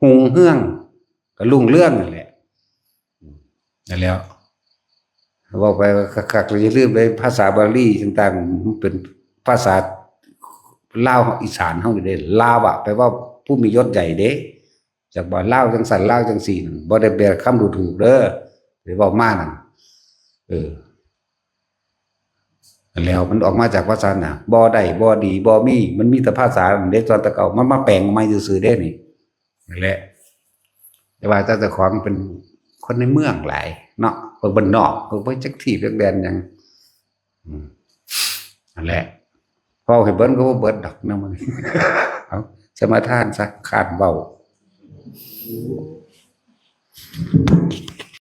A: หงเฮืองก็ลุ่งเรื่องนั่นแหละนั่นแล้วบอกไปคักๆเราจะลืมไปภาษาบาลีต่างๆมันเป็นภาษาลาวอีสานเฮาอยู่เด้ลาวอะแปลว่าผู้มียศใหญ่เด้จากบ่ลาวจังสั่นลาวจังสี่บ่ได้แปลคำดูถูกเด้อหรือบอกมานั่นแล้วมันออกมาจากภาษาน่ะบ่ได้บ่ดีบ่มีมันมีแต่ภาษาเด็กตอนตะเก่ามันมาแปลงมาซื่อๆเด้นี่นั่นแหละแต่ว่าเจ้าของเป็นคนในเมืองหลายเนาะคนบ้านนอกคนบ่จักที่เรื่องแดนหยังนั่นแหละพอให้เบิ่นก็บ่เบิดดอกนำมัน เอาสมาทานซะขาดเว้า